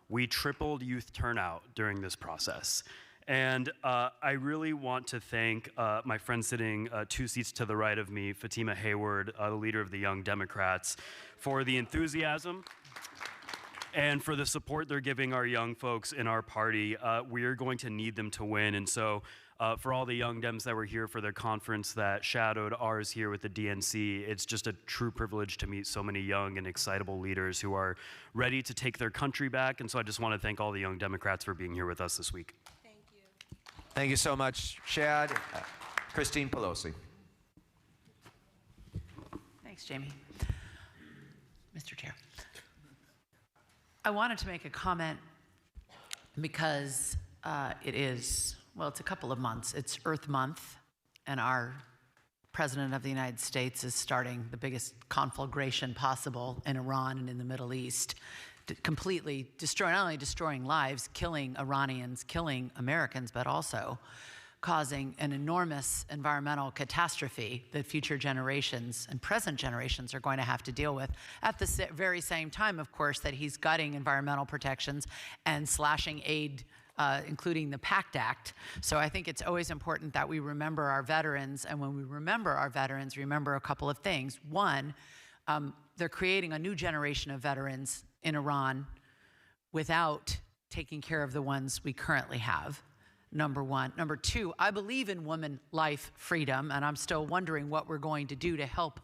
We tripled youth turnout during this process. And I really want to thank my friend sitting 2 seats to the right of me, Fatima Hayward, the leader of the Young Democrats, for the enthusiasm and for the support they're giving our young folks in our party. We are going to need them to win. And so for all the young Dems that were here for their conference that shadowed ours here with the DNC, it's just a true privilege to meet so many young and excitable leaders who are ready to take their country back. And so I just want to thank all the young Democrats for being here with us this week. Thank you so much, Chad. Christine Pelosi. Thanks, Jamie. Mr. Chair. I wanted to make a comment because it's a couple of months. It's Earth Month, and our President of the United States is starting the biggest conflagration possible in Iran and in the Middle East, completely destroying, not only destroying lives, killing Iranians, killing Americans, but also causing an enormous environmental catastrophe that future generations and present generations are going to have to deal with. At the very same time, of course, that he's gutting environmental protections and slashing aid, including the PACT Act. So I think it's always important that we remember our veterans, and when we remember our veterans, remember a couple of things. One, they're creating a new generation of veterans in Iran without taking care of the ones we currently have, number one. Number two, I believe in woman life freedom, and I'm still wondering what we're going to do to help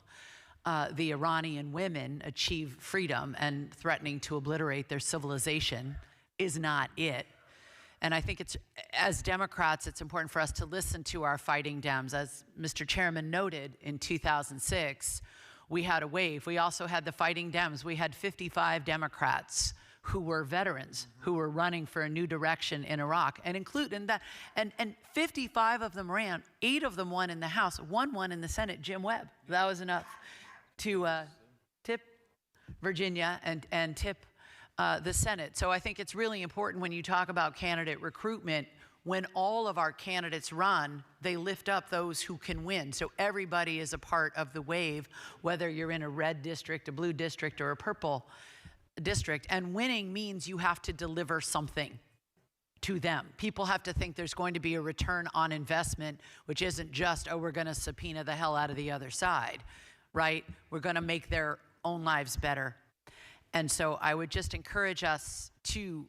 the Iranian women achieve freedom, and threatening to obliterate their civilization is not it. And I think as Democrats, it's important for us to listen to our fighting Dems. As Mr. Chairman noted, in 2006, we had a wave. We also had the fighting Dems. We had 55 Democrats who were veterans, who were running for a new direction in Iraq, and 55 of them ran. 8 of them won in the House, 1 won in the Senate, Jim Webb. That was enough to tip Virginia and tip the Senate. So I think it's really important when you talk about candidate recruitment, when all of our candidates run, they lift up those who can win. So everybody is a part of the wave, whether you're in a red district, a blue district, or a purple district. And winning means you have to deliver something to them. People have to think there's going to be a return on investment, which isn't just, oh, we're going to subpoena the hell out of the other side, right? We're going to make their own lives better. And so I would just encourage us to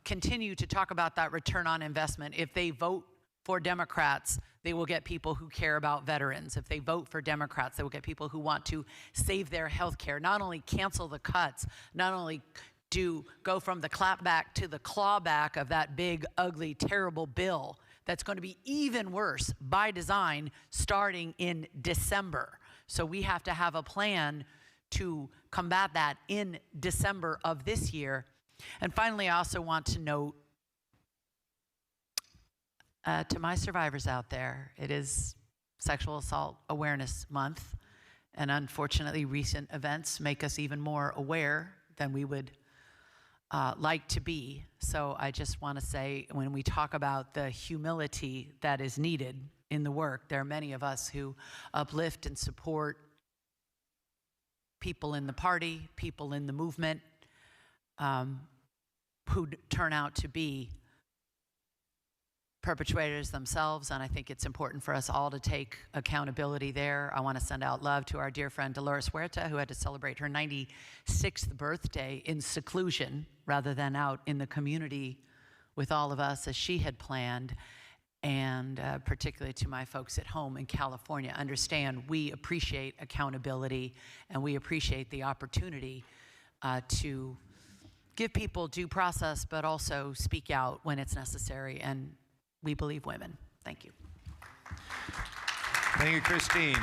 continue to talk about that return on investment. If they vote for Democrats, they will get people who care about veterans. If they vote for Democrats, they will get people who want to save their health care, not only cancel the cuts, not only go from the clapback to the clawback of that big, ugly, terrible bill that's going to be even worse by design starting in December. So we have to have a plan to combat that in December of this year. And finally, I also want to note to my survivors out there, it is Sexual Assault Awareness Month, and unfortunately recent events make us even more aware than we would like to be. So I just want to say, when we talk about the humility that is needed in the work, there are many of us who uplift and support people in the party, people in the movement, who turn out to be perpetrators themselves, and I think it's important for us all to take accountability there. I want to send out love to our dear friend Dolores Huerta, who had to celebrate her 96th birthday in seclusion rather than out in the community with all of us as she had planned. And particularly to my folks at home in California, understand we appreciate accountability, and we appreciate the opportunity to give people due process, but also speak out when it's necessary, and we believe women. Thank you. Thank you, Christine.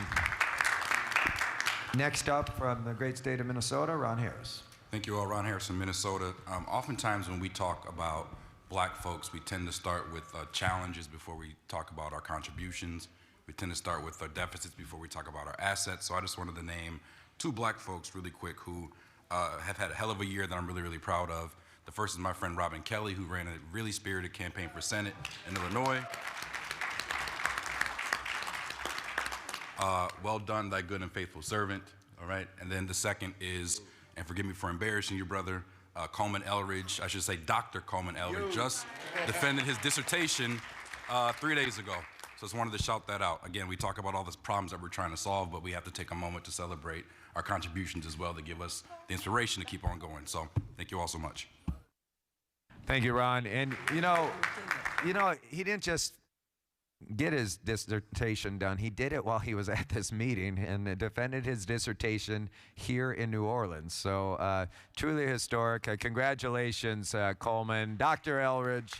Next up from the great state of Minnesota, Ron Harris. Thank you all. Ron Harris from Minnesota. Oftentimes when we talk about Black folks, we tend to start with challenges before we talk about our contributions. We tend to start with our deficits before we talk about our assets. So I just wanted to name 2 Black folks really quick who have had a hell of a year that I'm really, really proud of. The first is my friend Robin Kelly, who ran a really spirited campaign for Senate in Illinois. Well done, thy good and faithful servant, all right? And then the second is, and forgive me for embarrassing you, brother, Coleman Elridge, I should say Dr. Coleman Elridge, just defended his dissertation 3 days ago. So just wanted to shout that out. Again, we talk about all the problems that we're trying to solve, but we have to take a moment to celebrate our contributions as well to give us the inspiration to keep on going. So thank you all so much. Thank you, Ron. And you know, he didn't just get his dissertation done. He did it while he was at this meeting and defended his dissertation here in New Orleans. So truly historic. Congratulations, Coleman. Dr. Elridge.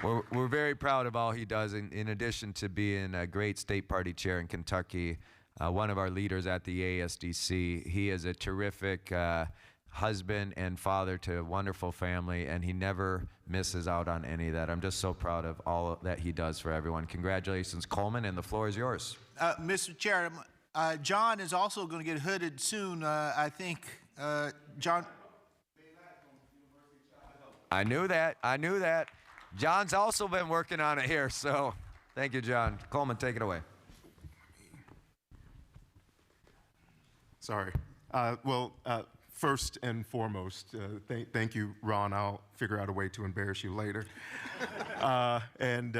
We're very proud of all he does. In addition to being a great state party chair in Kentucky, one of our leaders at the ASDC, he is a terrific husband and father to a wonderful family, and he never misses out on any of that. I'm just so proud of all that he does for everyone. Congratulations, Coleman, and the floor is yours. Mr. Chair, John is also going to get hooded soon, I think. John? I knew that. John's also been working on it here, so thank you, John. Coleman, take it away. Sorry. First and foremost, thank you, Ron. I'll figure out a way to embarrass you later. And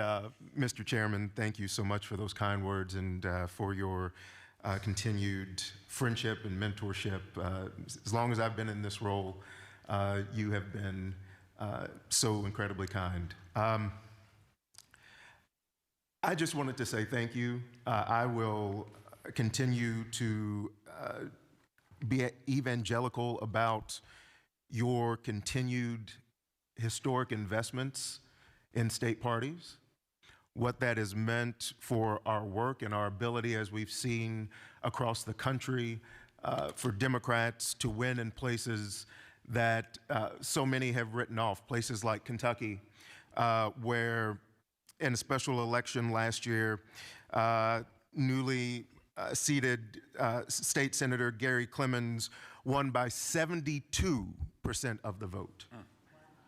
Mr. Chairman, thank you so much for those kind words and for your continued friendship and mentorship. As long as I've been in this role, you have been so incredibly kind. I just wanted to say thank you. I will continue to be evangelical about your continued historic investments in state parties, what that has meant for our work and our ability, as we've seen across the country, for Democrats to win in places that so many have written off, places like Kentucky, where in a special election last year, newly seated State Senator Gary Clemens won by 72% of the vote.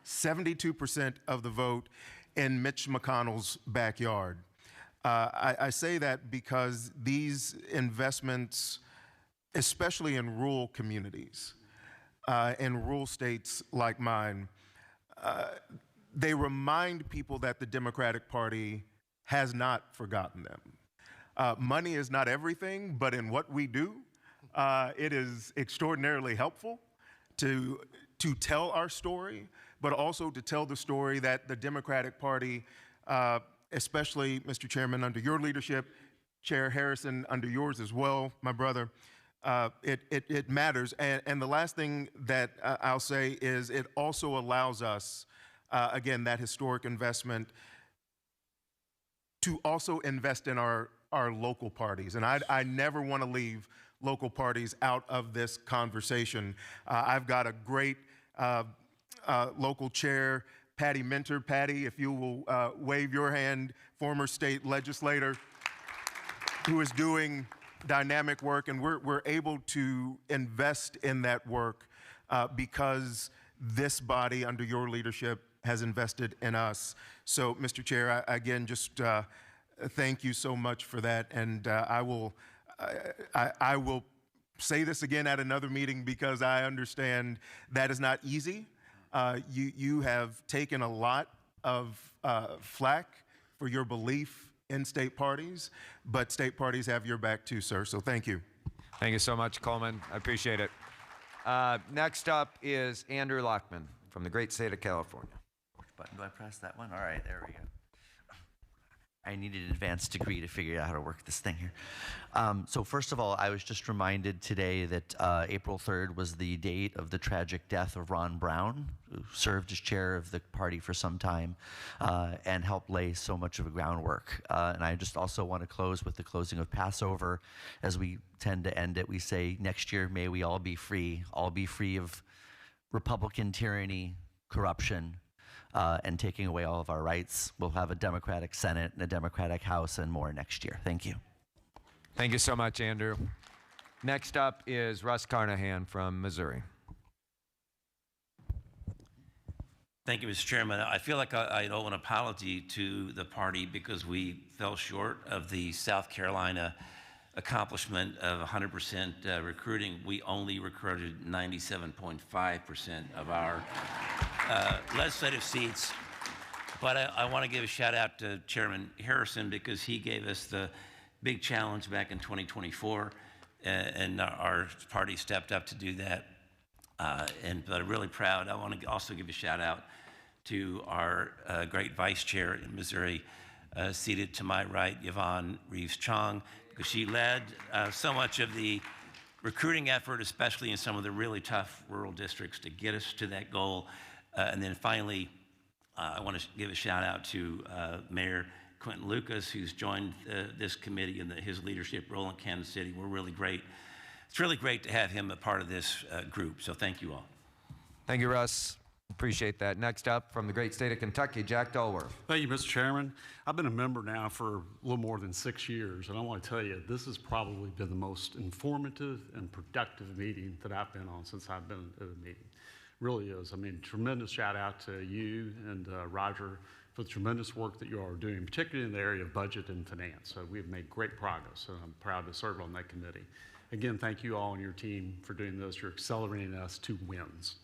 72% of the vote in Mitch McConnell's backyard. I say that because these investments, especially in rural communities, in rural states like mine, they remind people that the Democratic Party has not forgotten them. Money is not everything, but in what we do, it is extraordinarily helpful to tell our story, but also to tell the story that the Democratic Party, especially, Mr. Chairman, under your leadership, Chair Harrison, under yours as well, my brother, it matters. And the last thing that I'll say is it also allows us, again, that historic investment, to also invest in our local parties. And I never want to leave local parties out of this conversation. I've got a great local chair, Patty Minter. Patty, if you will wave your hand, former state legislator who is doing dynamic work, and we're able to invest in that work because this body, under your leadership, has invested in us. So, Mr. Chair, again, just thank you so much for that, and I will say this again at another meeting because I understand that is not easy. You have taken a lot of flack for your belief in state parties, but state parties have your back too, sir, so thank you. Thank you so much, Coleman. I appreciate it. Next up is Andrew Lockman from the great state of California. Which button do I press? That one? All right, there we go. I needed an advanced degree to figure out how to work this thing here. So first of all, I was just reminded today that April 3rd was the date of the tragic death of Ron Brown, who served as chair of the party for some time and helped lay so much of the groundwork. And I just also want to close with the closing of Passover. As we tend to end it, we say, next year, may we all be free of Republican tyranny, corruption, and taking away all of our rights. We'll have a Democratic Senate and a Democratic House and more next year. Thank you. Thank you so much, Andrew. Next up is Russ Carnahan from Missouri. Thank you, Mr. Chairman. I feel like I owe an apology to the party because we fell short of the South Carolina accomplishment of 100% recruiting, we only recruited 97.5% of our legislative seats. But I want to give a shout out to Chairman Harrison because he gave us the big challenge back in 2024, and our party stepped up to do that. But I'm really proud. I want to also give a shout out to our great vice chair in Missouri, seated to my right, Yvonne Reeves-Chong, because she led so much of the recruiting effort, especially in some of the really tough rural districts, to get us to that goal. And then finally, I want to give a shout out to Mayor Quentin Lucas, who's joined this committee and his leadership role in Kansas City. We're really great. It's really great to have him a part of this group. So thank you all. Thank you, Russ. Appreciate that. Next up, from the great state of Kentucky, Jack Dulworth. Thank you, Mr. Chairman. I've been a member now for a little more than 6 years, and I want to tell you, this has probably been the most informative and productive meeting that I've been on since I've been at a meeting. Really is. I mean, tremendous shout out to you and Roger for the tremendous work that you all are doing, particularly in the area of budget and finance. So we've made great progress, and I'm proud to serve on that committee. Again, thank you all and your team for doing this. You're accelerating us to wins.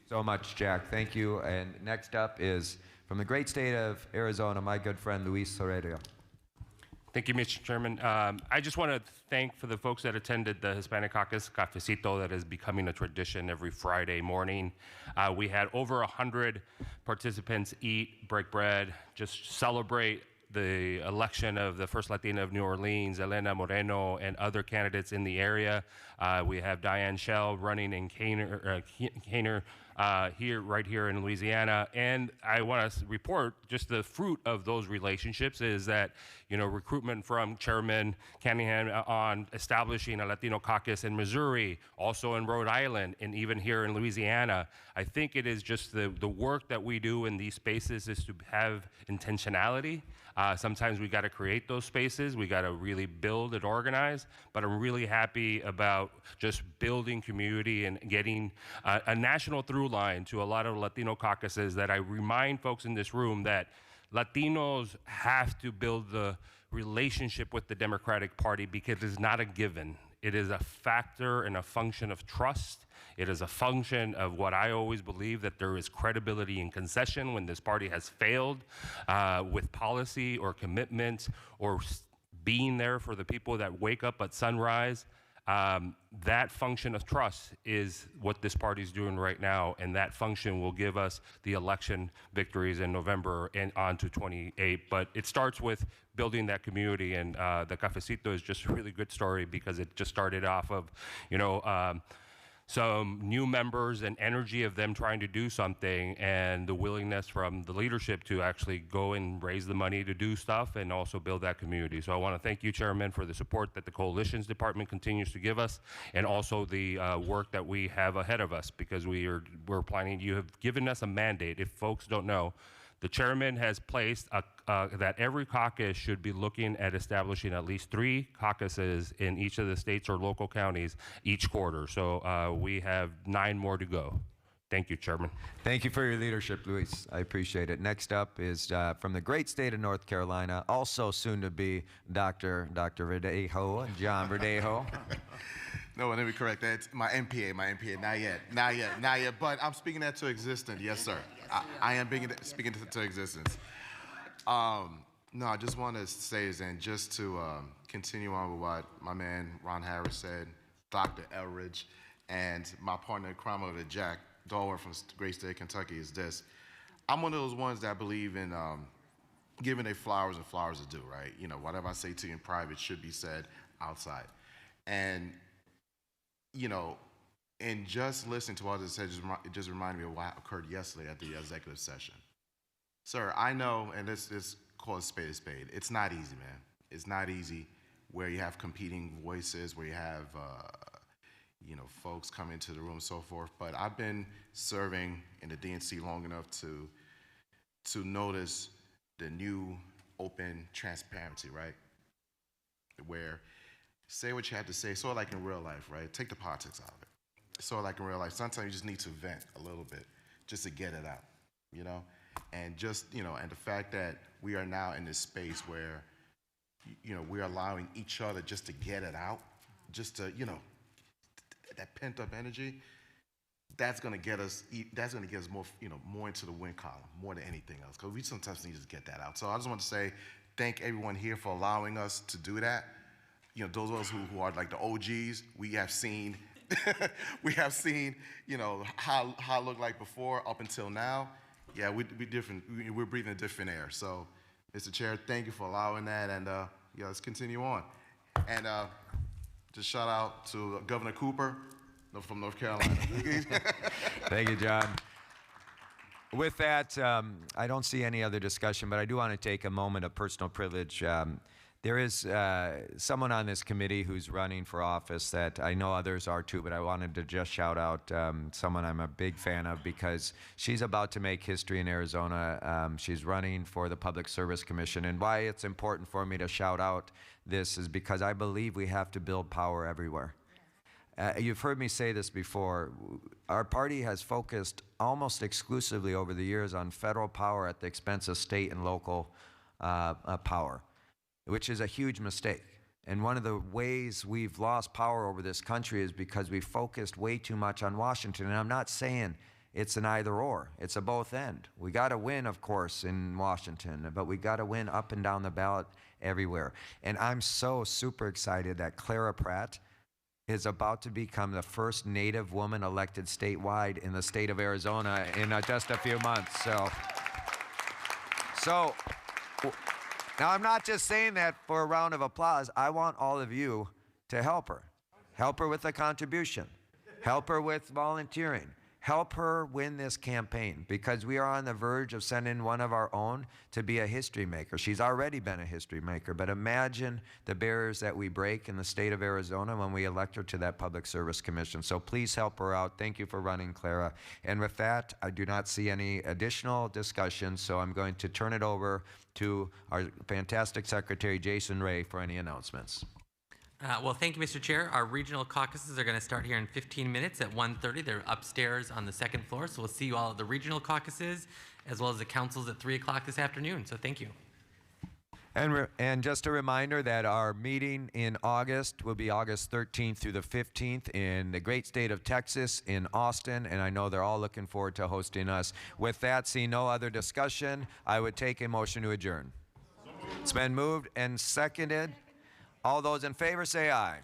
So much, Jack. Thank you. And next up is from the great state of Arizona, my good friend Luis Heredia. Thank you, Mr. Chairman. I just want to thank for the folks that attended the Hispanic Caucus Cafecito that is becoming a tradition every Friday morning. We had over 100 participants eat, break bread, just celebrate the election of the first Latina of New Orleans, Elena Moreno, and other candidates in the area. We have Diane Schell running in Caner right here in Louisiana. And I want to report just the fruit of those relationships is that, you know, recruitment from Chairman Canahan on establishing a Latino caucus in Missouri, also in Rhode Island, and even here in Louisiana. I think it is just the work that we do in these spaces is to have intentionality. Sometimes we got to create those spaces. We got to really build and organize. But I'm really happy about just building community and getting a national through line to a lot of Latino caucuses that I remind folks in this room that Latinos have to build the relationship with the Democratic Party because it's not a given. It is a factor and a function of trust. It is a function of what I always believe, that there is credibility in concession when this party has failed with policy or commitment or being there for the people that wake up at sunrise. That function of trust is what this party is doing right now, and that function will give us the election victories in November and on to 28. But it starts with building that community, and the Cafecito is just a really good story because it just started off of, you know, some new members and energy of them trying to do something and the willingness from the leadership to actually go and raise the money to do stuff and also build that community. So I want to thank you, Chairman, for the support that the Coalitions Department continues to give us and also the work that we have ahead of us because we're planning, you have given us a mandate. If folks don't know, the chairman has placed that every caucus should be looking at establishing at least 3 caucuses in each of the states or local counties each quarter. So we have 9 more to go. Thank you, Chairman. Thank you for your leadership, Luis. I appreciate it. Next up is from the great state of North Carolina, also soon to be Dr. Verdejo, John Verdejo. No, let me correct that. It's my MPA, not yet. But I'm speaking that to existence. Yes, sir. I am speaking to existence. No, I just want to say is, and just to continue on with what my man Ron Harris said, Dr. Elridge, and my partner in crime over Jack Dulworth from the great state of Kentucky is this. I'm one of those ones that believe in giving their flowers and flowers are due, right? You know, whatever I say to you in private should be said outside. And you know, and just listening to what it said, it just reminded me of what occurred yesterday at the executive session. Sir, I know, and this call a spade a spade. It's not easy, man. It's not easy where you have competing voices, where you have, you know, folks come into the room and so forth. But I've been serving in the DNC long enough to notice the new open transparency, right? Where say what you have to say, sort of like in real life, right? Take the politics out of it. Sort of like in real life. Sometimes you just need to vent a little bit just to get it out, you know? And just, you know, and the fact that we are now in this space where we're allowing each other just to get it out, just to, that pent up energy, that's going to get us more, more into the win column, more than anything else, because we sometimes need to get that out. So I just want to say thank everyone here for allowing us to do that. Those of us who are like the OGs, we have seen, how it looked like before up until now. Yeah, we're different. We're breathing a different air. So, Mr. Chair, thank you for allowing that, and let's continue on. And just shout out to Governor Cooper from North Carolina. Thank you, John. With that, I don't see any other discussion, but I do want to take a moment of personal privilege. There is someone on this committee who's running for office that I know others are too, but I wanted to just shout out someone I'm a big fan of because she's about to make history in Arizona. She's running for the Public Service Commission. And why it's important for me to shout out this is because I believe we have to build power everywhere. You've heard me say this before. Our party has focused almost exclusively over the years on federal power at the expense of state and local power, which is a huge mistake. And one of the ways we've lost power over this country is because we focused way too much on Washington. And I'm not saying it's an either or, it's a both end. We got to win, of course, in Washington, but we got to win up and down the ballot everywhere. And I'm so super excited that Clara Pratt is about to become the first Native woman elected statewide in the state of Arizona in just a few months. So now I'm not just saying that for a round of applause. I want all of you to help her. Help her with a contribution. Help her with volunteering. Help her win this campaign because we are on the verge of sending one of our own to be a history maker. She's already been a history maker, but imagine the barriers that we break in the state of Arizona when we elect her to that Public Service Commission. So please help her out. Thank you for running, Clara. And with that, I do not see any additional discussion, so I'm going to turn it over to our fantastic Secretary, Jason Ray, for any announcements. Well, thank you, Mr. Chair. Our regional caucuses are going to start here in 15 minutes at 1:30. They're upstairs on the second floor, so we'll see you all at the regional caucuses as well as the councils at 3 o'clock this afternoon. So thank you. And just a reminder that our meeting in August will be August 13th through the 15th in the great state of Texas in Austin, and I know they're all looking forward to hosting us. With that, seeing no other discussion, I would take a motion to adjourn. It's been moved and seconded. All those in favor say aye.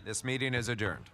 This meeting is adjourned.